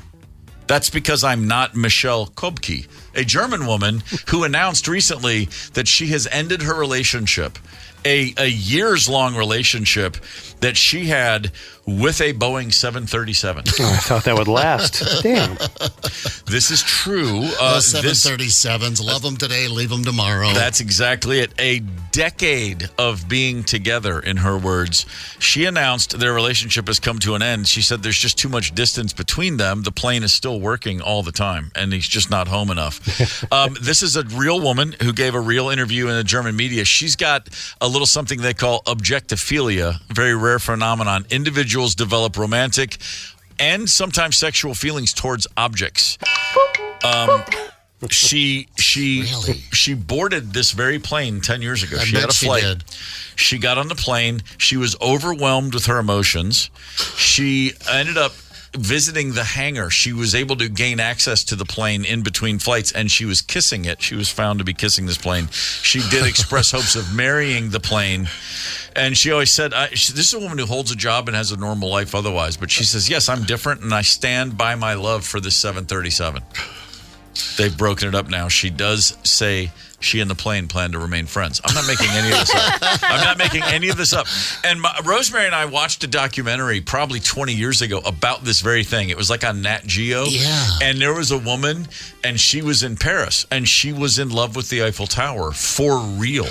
That's because I'm not Michelle Kobke, a German woman who announced recently that she has ended her relationship, a years-long relationship that she had with a Boeing 737. Oh, I thought that would last. Damn. This is true. 737s, love them today, leave them tomorrow. That's exactly it. A decade of being together, in her words. She announced their relationship has come to an end. She said there's just too much distance between them. The plane is still working all the time, and he's just not home enough. This is a real woman who gave a real interview in the German media. She's got a little something they call objectophilia, very rare phenomenon. Individuals develop romantic and sometimes sexual feelings towards objects. She boarded this very plane 10 years ago. She had a flight. She got on the plane. She was overwhelmed with her emotions. She ended up visiting the hangar. She was able to gain access to the plane in between flights, and she was kissing it. She was found to be kissing this plane. She did express hopes of marrying the plane. And she always said, this is a woman who holds a job and has a normal life otherwise. But she says, yes, I'm different, and I stand by my love for this 737. They've broken it up now. She does say she and the plane plan to remain friends. I'm not making any of this up. And Rosemary and I watched a documentary probably 20 years ago about this very thing. It was like on Nat Geo. Yeah. And there was a woman, and she was in Paris, and she was in love with the Eiffel Tower for real.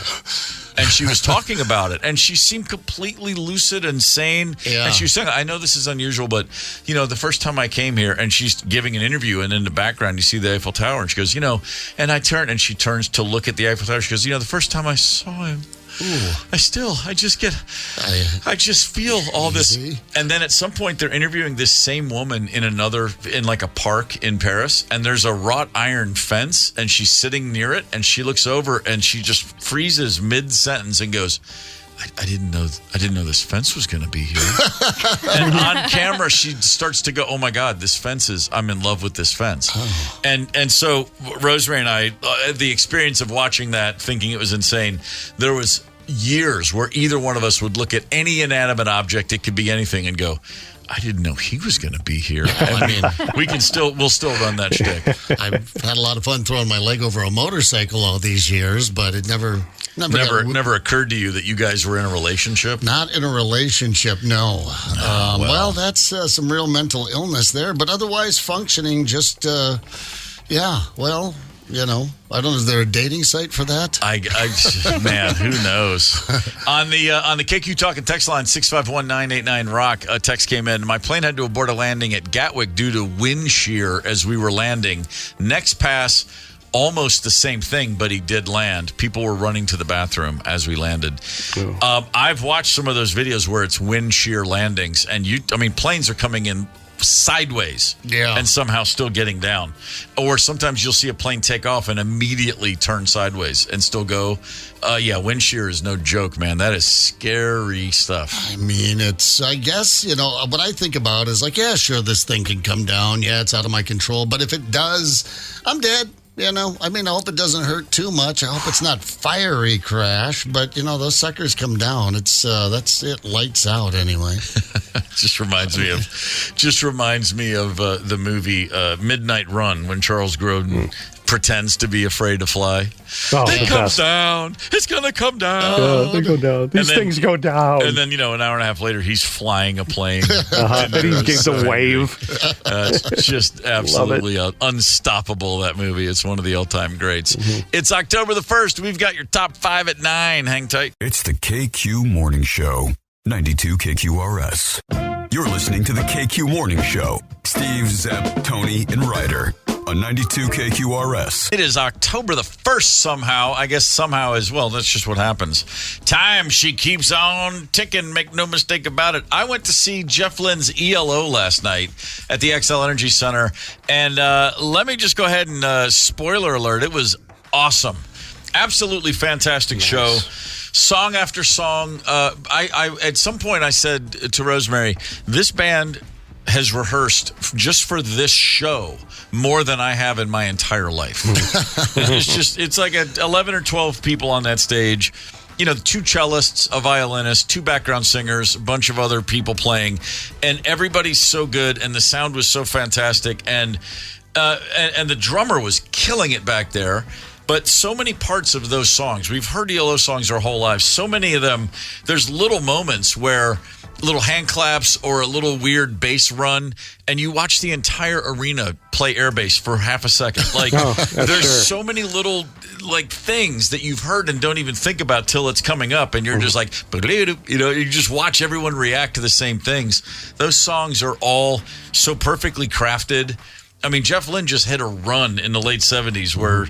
And she was talking about it, and she seemed completely lucid and sane. Yeah. And she was saying, I know this is unusual, but, the first time I came here, and she's giving an interview, and in the background, you see the Eiffel Tower, and she goes, and I turned, and she turns to look at the Eiffel Tower. She goes, the first time I saw him, I just feel all this. And then at some point they're interviewing this same woman in like a park in Paris, and there's a wrought iron fence, and she's sitting near it, and she looks over and she just freezes mid-sentence and goes, I didn't know this fence was going to be here. And on camera, she starts to go, oh my God, I'm in love with this fence. Oh. And so Rosemary and I, the experience of watching that, thinking it was insane, there was years where either one of us would look at any inanimate object, it could be anything, and go, I didn't know he was going to be here. I mean, we'll still run that shtick. I've had a lot of fun throwing my leg over a motorcycle all these years, but it never occurred to you that you guys were in a relationship? Not in a relationship, no. Well, that's some real mental illness there, but otherwise functioning just, I don't know. Is there a dating site for that? Man, who knows? On the KQ Talk and text line 651-989-ROCK, a text came in. My plane had to abort a landing at Gatwick due to wind shear as we were landing. Next pass, almost the same thing, but he did land. People were running to the bathroom as we landed. I've watched some of those videos where it's wind shear landings, and planes are coming in sideways and somehow still getting down. Or sometimes you'll see a plane take off and immediately turn sideways and still go. Wind shear is no joke, man. That is scary stuff. I mean, I guess, what I think about is like, yeah, sure, this thing can come down. Yeah, it's out of my control. But if it does, I'm dead. I hope it doesn't hurt too much. I hope it's not fiery crash, but those suckers come down. That's it. Lights out anyway. Just reminds me of the movie Midnight Run when Charles Grodin pretends to be afraid to fly. It comes down. It's gonna come down. They go down. These things go down. And then an hour and a half later, he's flying a plane. And he gives a wave. It's just absolutely unstoppable. That movie. It's one of the all-time greats. It's October the 1st. We've got your top 5 at 9. Hang tight. It's the KQ Morning Show, 92 KQRS. You're listening to the KQ Morning Show. Steve, Zep, Tony, and Ryder on 92 KQRS. It is October the 1st somehow. I guess somehow as well. That's just what happens. Time, she keeps on ticking. Make no mistake about it. I went to see Jeff Lynne's ELO last night at the XL Energy Center. And let me just go ahead and spoiler alert. It was awesome. Absolutely fantastic show. Song after song. I at some point I said to Rosemary, this band has rehearsed just for this show more than I have in my entire life. It's like 11 or 12 people on that stage. 2 cellists, a violinist, 2 background singers, a bunch of other people playing, and everybody's so good, and the sound was so fantastic, and the drummer was killing it back there. But so many parts of those songs, we've heard ELO songs our whole lives. So many of them, there's little moments where little hand claps or a little weird bass run, and you watch the entire arena play air bass for half a second. Like, there's so many little things that you've heard and don't even think about till it's coming up, and you're just like, you just watch everyone react to the same things. Those songs are all so perfectly crafted. I mean, Jeff Lynne just hit a run in the late 70s where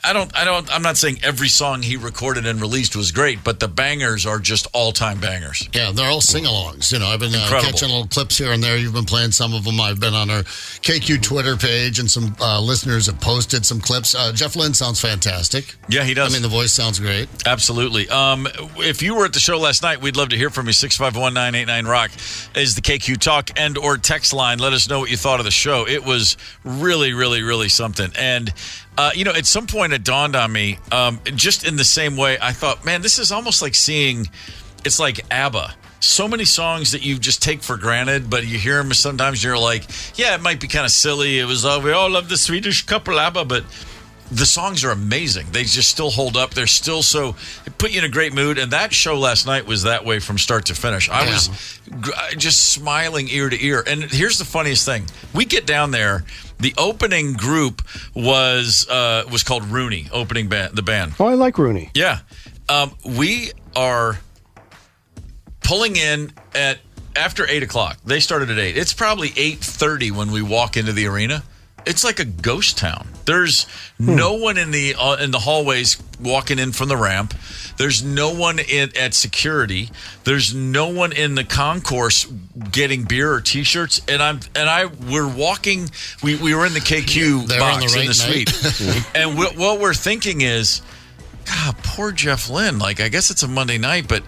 I'm not saying every song he recorded and released was great, but the bangers are just all-time bangers. Yeah, they're all sing-alongs. I've been catching little clips here and there. You've been playing some of them. I've been on our KQ Twitter page, and some listeners have posted some clips. Jeff Lynne sounds fantastic. Yeah, he does. I mean, the voice sounds great. Absolutely. If you were at the show last night, we'd love to hear from you. 651-989-ROCK is the KQ Talk and or text line. Let us know what you thought of the show. It was really, really, really something. And, at some point it dawned on me, just in the same way, I thought, man, this is almost like it's like ABBA. So many songs that you just take for granted, but you hear them sometimes you're like, yeah, it might be kind of silly. It was, we all love the Swedish couple ABBA, but the songs are amazing. They just still hold up. They're still they put you in a great mood. And that show last night was that way from start to finish. I was just smiling ear to ear. And here's the funniest thing. We get down there. The opening group was called Rooney, opening band, the band. Oh, I like Rooney. Yeah. We are pulling in after 8 o'clock. They started at 8. It's probably 8:30 when we walk into the arena. It's like a ghost town. There's no one in the hallways walking in from the ramp. There's no one at security. There's no one in the concourse getting beer or T-shirts. And we're walking. We were in the KQ box in the suite, and what we're thinking is, God, poor Jeff Lynne. Like, I guess it's a Monday night, but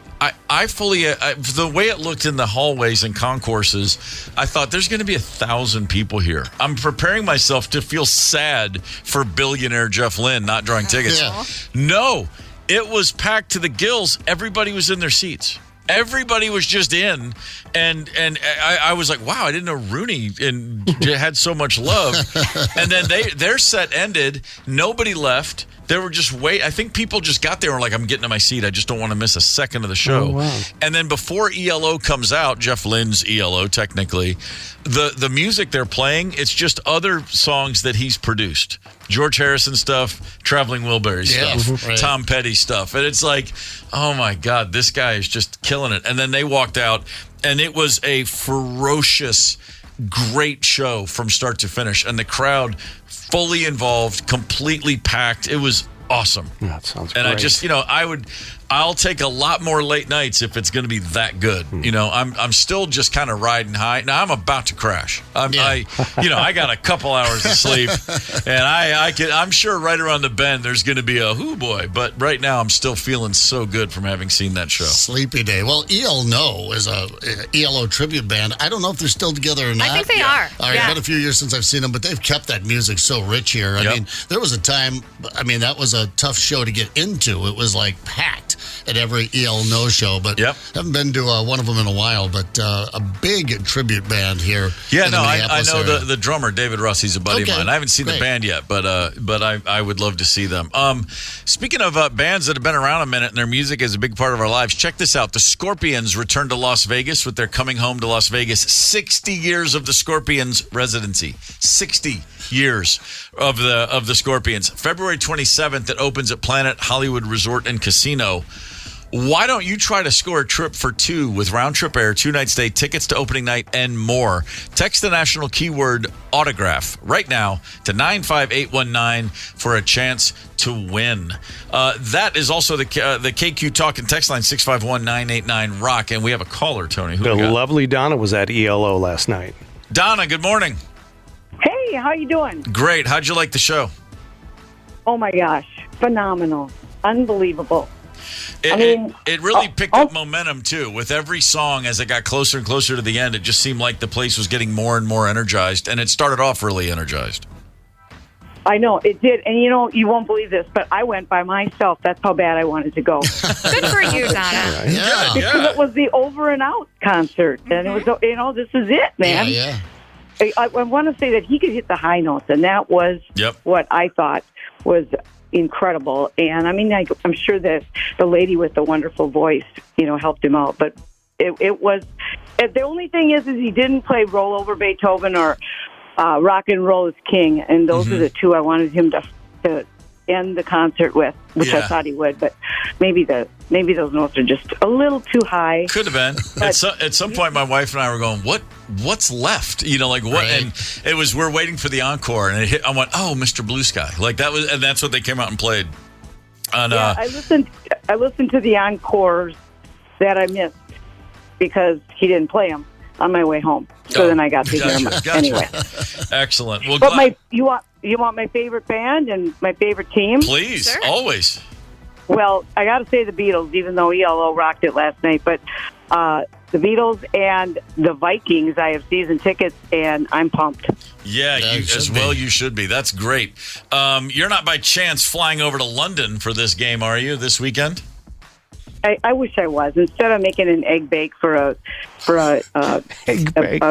I fully, the way it looked in the hallways and concourses, I thought there's going to be 1,000 people here. I'm preparing myself to feel sad for billionaire Jeff Lynne not drawing tickets. Yeah. No, it was packed to the gills. Everybody was in their seats. Everybody was just in, and I was like, wow, I didn't know Rooney had so much love. And then their set ended. Nobody left. They were just I think people just got there and were like, I'm getting to my seat. I just don't want to miss a second of the show. Oh, wow. And then before ELO comes out, Jeff Lynne's ELO technically, the music they're playing, it's just other songs that he's produced. George Harrison stuff, Traveling Wilbury stuff, right. Tom Petty stuff. And it's like, oh my God, this guy is just killing it. And then they walked out, and it was a ferocious, great show from start to finish. And the crowd fully involved, completely packed. It was awesome. That sounds great. And I just, I'll take a lot more late nights if it's going to be that good. I'm still just kind of riding high. Now I'm about to crash. I got a couple hours of sleep, and I'm sure right around the bend there's going to be a hoo boy. But right now I'm still feeling so good from having seen that show. Sleepy day. Well, ELO is a ELO tribute band. I don't know if they're still together or not. I think they are. All right, been a few years since I've seen them, but they've kept that music so rich here. I mean, there was a time. That was a tough show to get into. It was like packed at every ELO show, but haven't been to one of them in a while. But a big tribute band here. Yeah, no, I know the drummer David Russ. He's a buddy of mine. I haven't seen the band yet, but I would love to see them. Speaking of bands that have been around a minute and their music is a big part of our lives, check this out. The Scorpions return to Las Vegas with their Coming Home to Las Vegas. 60 years of the Scorpions residency. 60 years of the Scorpions. February 27th, it opens at Planet Hollywood Resort and Casino. Why don't you try to score a trip for two with round trip air, 2-night stay, tickets to opening night, and more? Text the national keyword autograph right now to 95819 for a chance to win. That is also the KQ Talk and text line 651-989-ROCK. And we have a caller, Tony. The lovely Donna was at ELO last night. Donna, good morning. Hey, how you doing? Great. How'd you like the show? Oh, my gosh. Phenomenal. Unbelievable. It really picked up momentum, too. With every song, as it got closer and closer to the end, it just seemed like the place was getting more and more energized, and it started off really energized. I know, it did. And, you won't believe this, but I went by myself. That's how bad I wanted to go. Good for you, Donna. Because it was the Over and Out concert, and it was, this is it, man. Yeah. I want to say that he could hit the high notes, and that was what I thought was incredible. And I'm sure that the lady with the wonderful voice, helped him out. But it was the only thing is he didn't play Roll Over Beethoven or Rock and Roll is King, and those are the two I wanted him to end the concert with, which I thought he would. But maybe those notes are just a little too high. Could have been. At some point, my wife and I were going, what's left? What? Right. And it was, we're waiting for the encore, and it hit. I went, oh, Mr. Blue Sky. Like that was, and that's what they came out and played. And, I listened to the encores that I missed because he didn't play them on my way home. So then I got to hear them anyway. Excellent. Well, but you want my favorite band and my favorite team? Please, always. Well, I got to say the Beatles, even though ELO rocked it last night. But the Beatles and the Vikings, I have season tickets, and I'm pumped. Yeah, you should be. That's great. You're not by chance flying over to London for this game, are you, this weekend? I wish I was. Instead of making an egg bake for egg bake.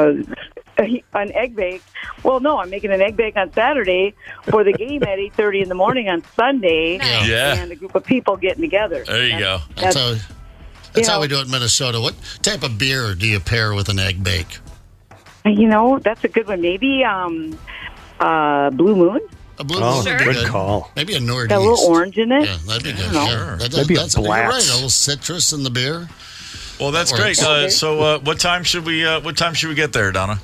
An egg bake. Well, no, I'm making an egg bake on Saturday for the game at 8:30 in the morning on Sunday. Yeah. And a group of people getting together. There you go. That's how we do it in Minnesota. What type of beer do you pair with an egg bake? That's a good one. Maybe Blue Moon. A Blue Moon. Good call. Maybe a Northeast. Got a little orange in it. Yeah, that'd be good. Sure. Maybe a Blatz. You're right. A little citrus in the beer. Well, that's great. So, what time should we get there, Donna?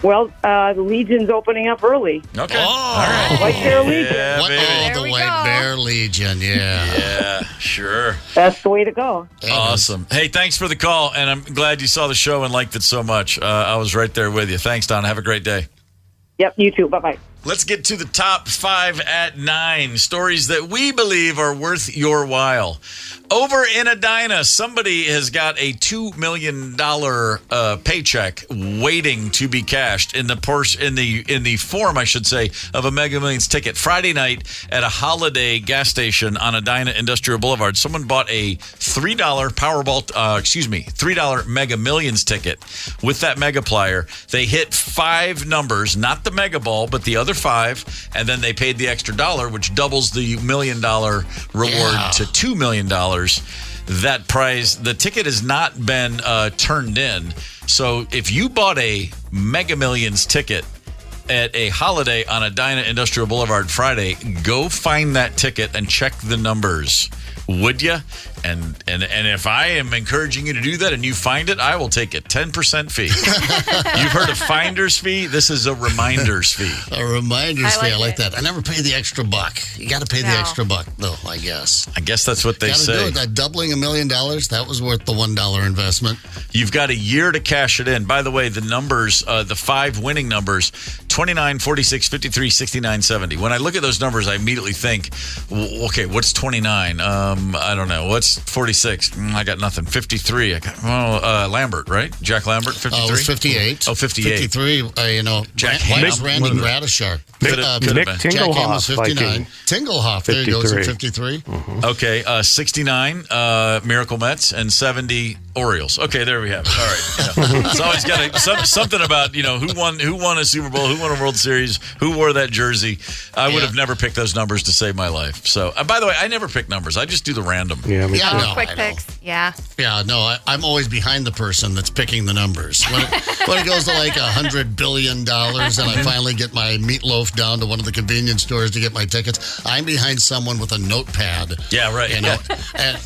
Well, the Legion's opening up early. Okay. Oh, all right. White Bear Legion. Yeah, the White Bear Legion, yeah. Yeah, sure. That's the way to go. Awesome. Hey, thanks for the call, and I'm glad you saw the show and liked it so much. I was right there with you. Thanks, Don. Have a great day. Yep, you too. Bye-bye. Let's get to the top 5 at 9. Stories that we believe are worth your while. Over in Edina, somebody has got a $2 million paycheck waiting to be cashed in the form, I should say, of a Mega Millions ticket. Friday night at a Holiday gas station on Edina Industrial Boulevard, someone bought a $3 $3 Mega Millions ticket with that Megaplier. They hit 5 numbers, not the Mega Ball, but the other 5, and then they paid the extra $1, which doubles the $1 million reward to $2 million. That prize, the ticket has not been turned in. So if you bought a Mega Millions ticket at a Holiday on Edina Industrial Boulevard Friday, go find that ticket and check the numbers. Would you? And if I am encouraging you to do that and you find it, I will take a 10% fee. You've heard of finder's fee? This is a reminder's fee. A reminder's fee. I like that. I never pay the extra buck. You got to pay the extra buck, though, I guess. I guess that's what they say. Do it. That doubling $1 million, that was worth the $1 investment. You've got a year to cash it in. By the way, the numbers, the 5 winning numbers, 29, 46, 53, 69, 70. When I look at those numbers, I immediately think, okay, what's 29? I don't know. What's 46? I got nothing. 53. I got Lambert, right? Jack Lambert, 53? It was 58. Oh, 58. 53, Jack why is Randy Gradishar? Nick Tingelhoff was 59. Viking. Tingelhoff, there he goes at 53. Mm-hmm. Okay, 69, Miracle Mets, and 70, Orioles. Okay, there we have it. All right. It's always got something about, who won a Super Bowl, who won a World Series, who wore that jersey. I would have never picked those numbers to save my life. So, by the way, I never pick numbers. I just do the random. Yeah, quick picks. Yeah. Yeah, no, I'm always behind the person that's picking the numbers. When it goes to like $100 billion and I finally get my meatloaf down to one of the convenience stores to get my tickets, I'm behind someone with a notepad. Yeah, right.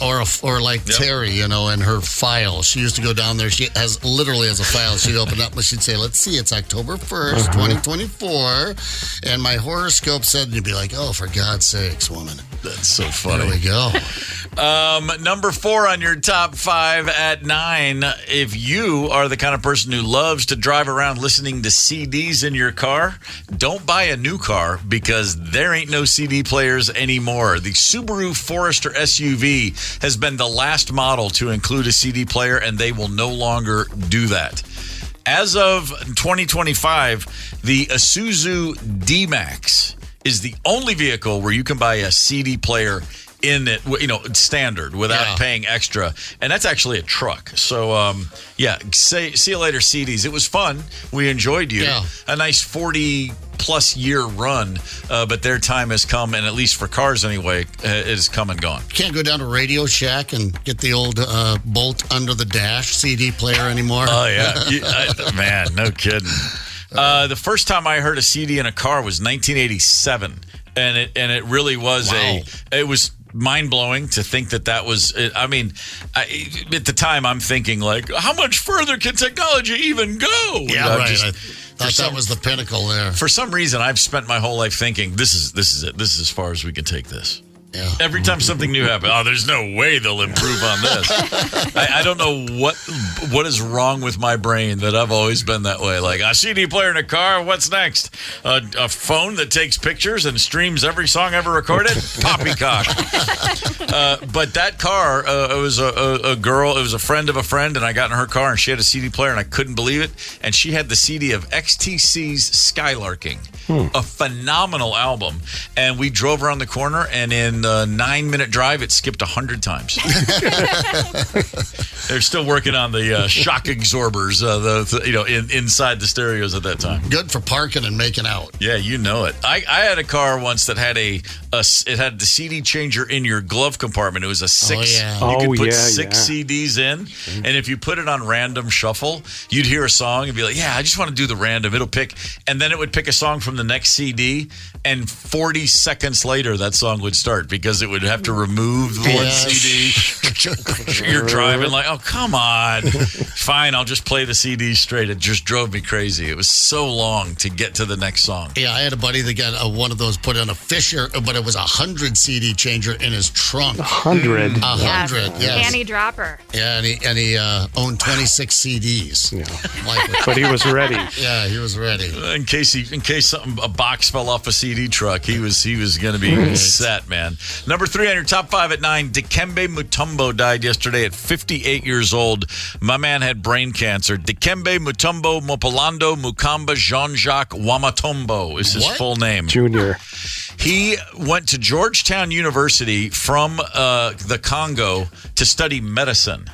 Or like Terry, and her file. She used to go down there. She literally has a file. She'd open up and she'd say, let's see, it's October 1st, 2024. And my horoscope said, and you'd be like, oh, for God's sakes, woman. That's so funny. There we go. Number 4 on your top 5 at 9. If you are the kind of person who loves to drive around listening to CDs in your car, don't buy a new car because there ain't no CD players anymore. The Subaru Forester SUV has been the last model to include a CD player, and they will no longer do that. As of 2025, the Isuzu D-Max is the only vehicle where you can buy a CD player in it, standard without paying extra. And that's actually a truck. So, see you later, CDs. It was fun. We enjoyed you. Yeah. A nice 40-plus year run, but their time has come, and at least for cars anyway, it has come and gone. Can't go down to Radio Shack and get the old bolt under the dash CD player anymore. Oh, yeah. Man, no kidding. The first time I heard a CD in a car was 1987, and it really was it was mind-blowing to think that was, at the time I'm thinking like, how much further can technology even go? Yeah, right. I thought that was the pinnacle there. For some reason, I've spent my whole life thinking, this is it. This is as far as we can take this. Yeah. Every time something new happens, there's no way they'll improve on this. I don't know what is wrong with my brain that I've always been that way. Like a CD player in a car, what's next? A phone that takes pictures and streams every song ever recorded? Poppycock. But that car, it was a girl, it was a friend of a friend, and I got in her car and she had a CD player and I couldn't believe it. And she had the CD of XTC's Skylarking, a phenomenal album. And we drove around the corner, and in a 9-minute drive, it skipped 100 times. They're still working on the shock absorbers, inside the stereos at that time. Good for parking and making out. Yeah, you know it. I had a car once that had it had the CD changer in your glove compartment. It was a 6. You could put 6 CDs in, and if you put it on random shuffle, you'd hear a song and be like, "Yeah, I just want to do the random." It'll pick, and then it would pick a song from the next CD, and 40 seconds later, that song would start. start because it would have to remove the one CD. You're driving like, oh, come on. Fine, I'll just play the CD straight. It just drove me crazy. It was so long to get to the next song. Yeah, I had a buddy that got one of those put on a Fisher, but it was 100 CD changer in his trunk. 100? 100, yes. Canny dropper. Yeah, and he owned 26 CDs. Yeah. But he was ready. Yeah, he was ready. In case a box fell off a CD truck, he was going to be set, man. Number 3 on your top 5 at 9, Dikembe Mutombo died yesterday at 58 years old. My man had brain cancer. Dikembe Mutombo Mopolando Mukamba Jean-Jacques Wamatombo is his full name. Junior. He went to Georgetown University from the Congo to study medicine.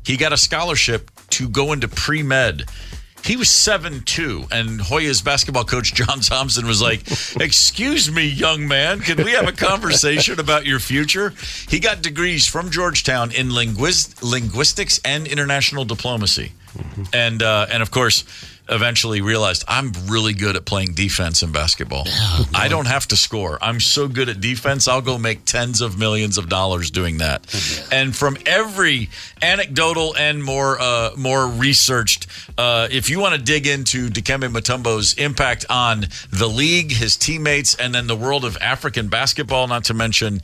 He got a scholarship to go into pre-med. He was 7'2", and Hoya's basketball coach, John Thompson, was like, excuse me, young man, can we have a conversation about your future? He got degrees from Georgetown in linguistics and international diplomacy. And of course, eventually realized I'm really good at playing defense in basketball. Yeah, I don't have to score. I'm so good at defense, I'll go make tens of millions of dollars doing that. And from every anecdotal and more researched, if you want to dig into Dikembe Mutombo's impact on the league, his teammates, and then the world of African basketball, not to mention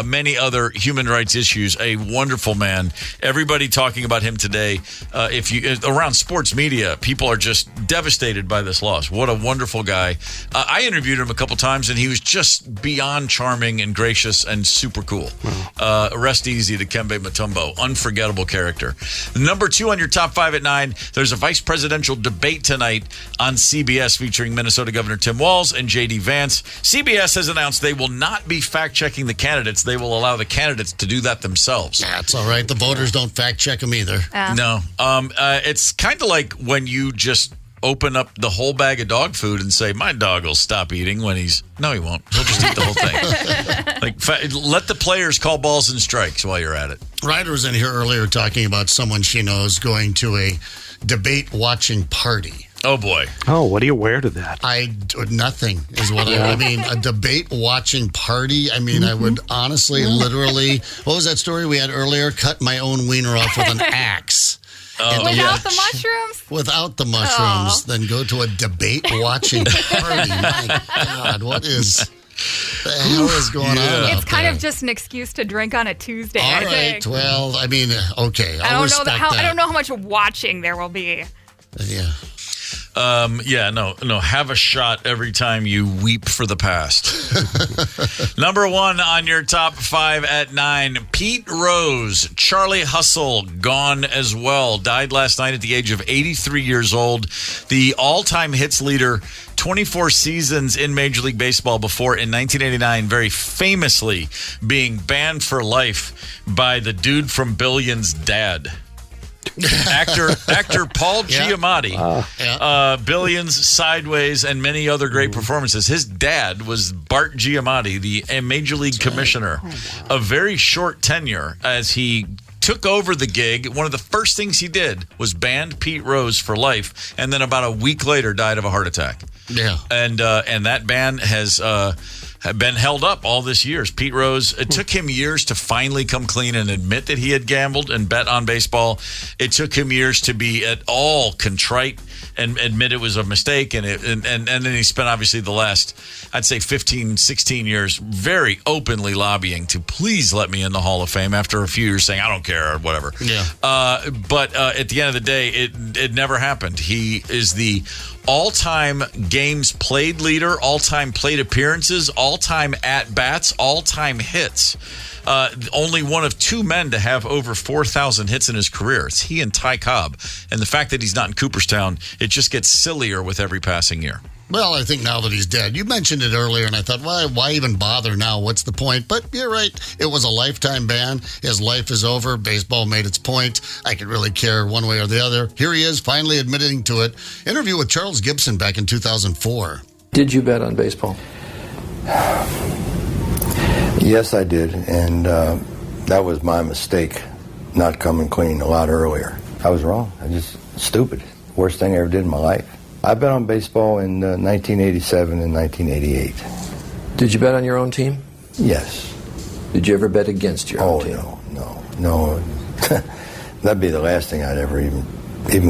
many other human rights issues, a wonderful man. Everybody talking about him today. If you around sports media, people are just devastated by this loss. What a wonderful guy. I interviewed him a couple times, and he was just beyond charming and gracious and super cool. Rest easy to Dikembe Mutombo. Unforgettable character. Number 2 on your top 5 at 9, there's a vice presidential debate tonight on CBS featuring Minnesota Governor Tim Walz and J.D. Vance. CBS has announced they will not be fact-checking the candidates. They will allow the candidates to do that themselves. That's all right. The voters don't fact-check them either. No. It's kind of like when you just open up the whole bag of dog food and say, my dog will stop eating when no, he won't. He'll just eat the whole thing. Let the players call balls and strikes while you're at it. Ryder was in here earlier talking about someone she knows going to a debate watching party. Oh, boy. Oh, what do you wear to that? Nothing is what I mean. A debate watching party. I mean, I would honestly, literally, what was that story we had earlier? Cut my own wiener off with an axe. Without the mushrooms? Without the mushrooms, then go to a debate watching party. My God, what the hell is going on? It's kind of just an excuse to drink on a Tuesday. All right. Well, I mean, okay. I don't know how much watching there will be. Yeah. Have a shot every time you weep for the past. Number 1 on your top 5 at 9, Pete Rose, Charlie Hustle, gone as well. Died last night at the age of 83 years old. The all-time hits leader, 24 seasons in Major League Baseball before, in 1989, very famously being banned for life by the dude from Billions' dad. Actor Paul Giamatti, Billions, Sideways, and many other great performances. His dad was Bart Giamatti, the Major League commissioner. A very short tenure as he took over the gig. One of the first things he did was banned Pete Rose for life, and then about a week later died of a heart attack. Yeah, and that ban has been held up all this years. Pete Rose, it took him years to finally come clean and admit that he had gambled and bet on baseball. It took him years to be at all contrite and admit it was a mistake. And then he spent obviously the last, I'd say 15, 16 years very openly lobbying to please let me in the Hall of Fame after a few years saying, I don't care or whatever. Yeah. But at the end of the day, it never happened. He is the all-time games played leader, all-time plate appearances, all-time at-bats, all-time hits. Only one of 2 men to have over 4,000 hits in his career. It's he and Ty Cobb. And the fact that he's not in Cooperstown, it just gets sillier with every passing year. Well, I think now that he's dead, you mentioned it earlier, and I thought, why even bother now? What's the point? But you're right. It was a lifetime ban. His life is over. Baseball made its point. I could really care one way or the other. Here he is, finally admitting to it. Interview with Charles Gibson back in 2004. Did you bet on baseball? Yes, I did, and that was my mistake, not coming clean a lot earlier. I was wrong. I just stupid. Worst thing I ever did in my life. I bet on baseball in 1987 and 1988. Did you bet on your own team? Yes. Did you ever bet against your own team? No. That'd be the last thing I'd ever even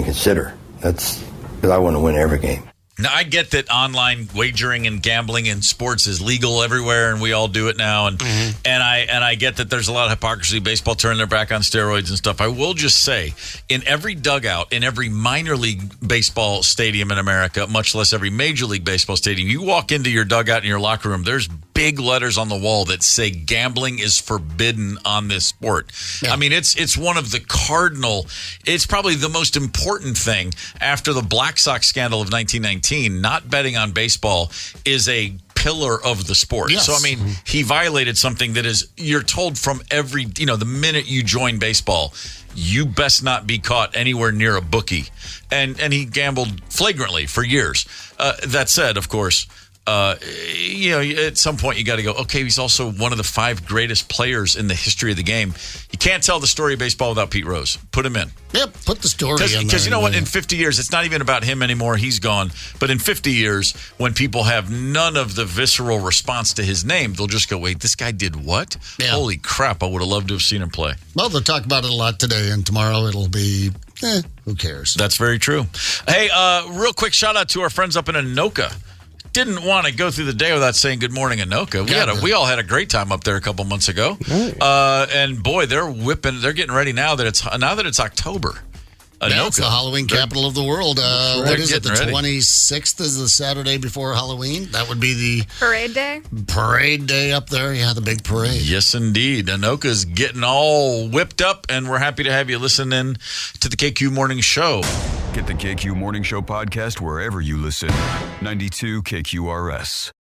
consider. That's because I want to win every game. Now, I get that online wagering and gambling in sports is legal everywhere, and we all do it now. And I get that there's a lot of hypocrisy. Baseball turning their back on steroids and stuff. I will just say, in every dugout, in every minor league baseball stadium in America, much less every major league baseball stadium, you walk into your dugout in your locker room, there's big letters on the wall that say gambling is forbidden on this sport. Yeah. I mean, it's one of the cardinal, it's probably the most important thing after the Black Sox scandal of 1919. Not betting on baseball is a pillar of the sport. Yes. So, I mean, he violated something that is, you're told from every, the minute you join baseball, you best not be caught anywhere near a bookie. And he gambled flagrantly for years. That said, of course, at some point you got to go, okay, he's also one of the 5 greatest players in the history of the game. You can't tell the story of baseball without Pete Rose. Put him in. Yep, put the story in there. Because you know what? In 50 years, it's not even about him anymore. He's gone. But in 50 years, when people have none of the visceral response to his name, they'll just go, wait, this guy did what? Yeah. Holy crap, I would have loved to have seen him play. Well, they'll talk about it a lot today, and tomorrow it'll be, who cares? That's very true. Hey, real quick shout out to our friends up in Anoka. Didn't want to go through the day without saying good morning, Anoka. We all had a great time up there a couple months ago. Nice. And boy, they're getting ready now that it's October. Anoka. It's the Halloween capital of the world. What is it? The 26th is the Saturday before Halloween. That would be the parade day up there. Yeah, the big parade. Yes, indeed. Anoka's getting all whipped up, and we're happy to have you listen in to the KQ Morning Show. Get the KQ Morning Show podcast wherever you listen. 92 KQRS.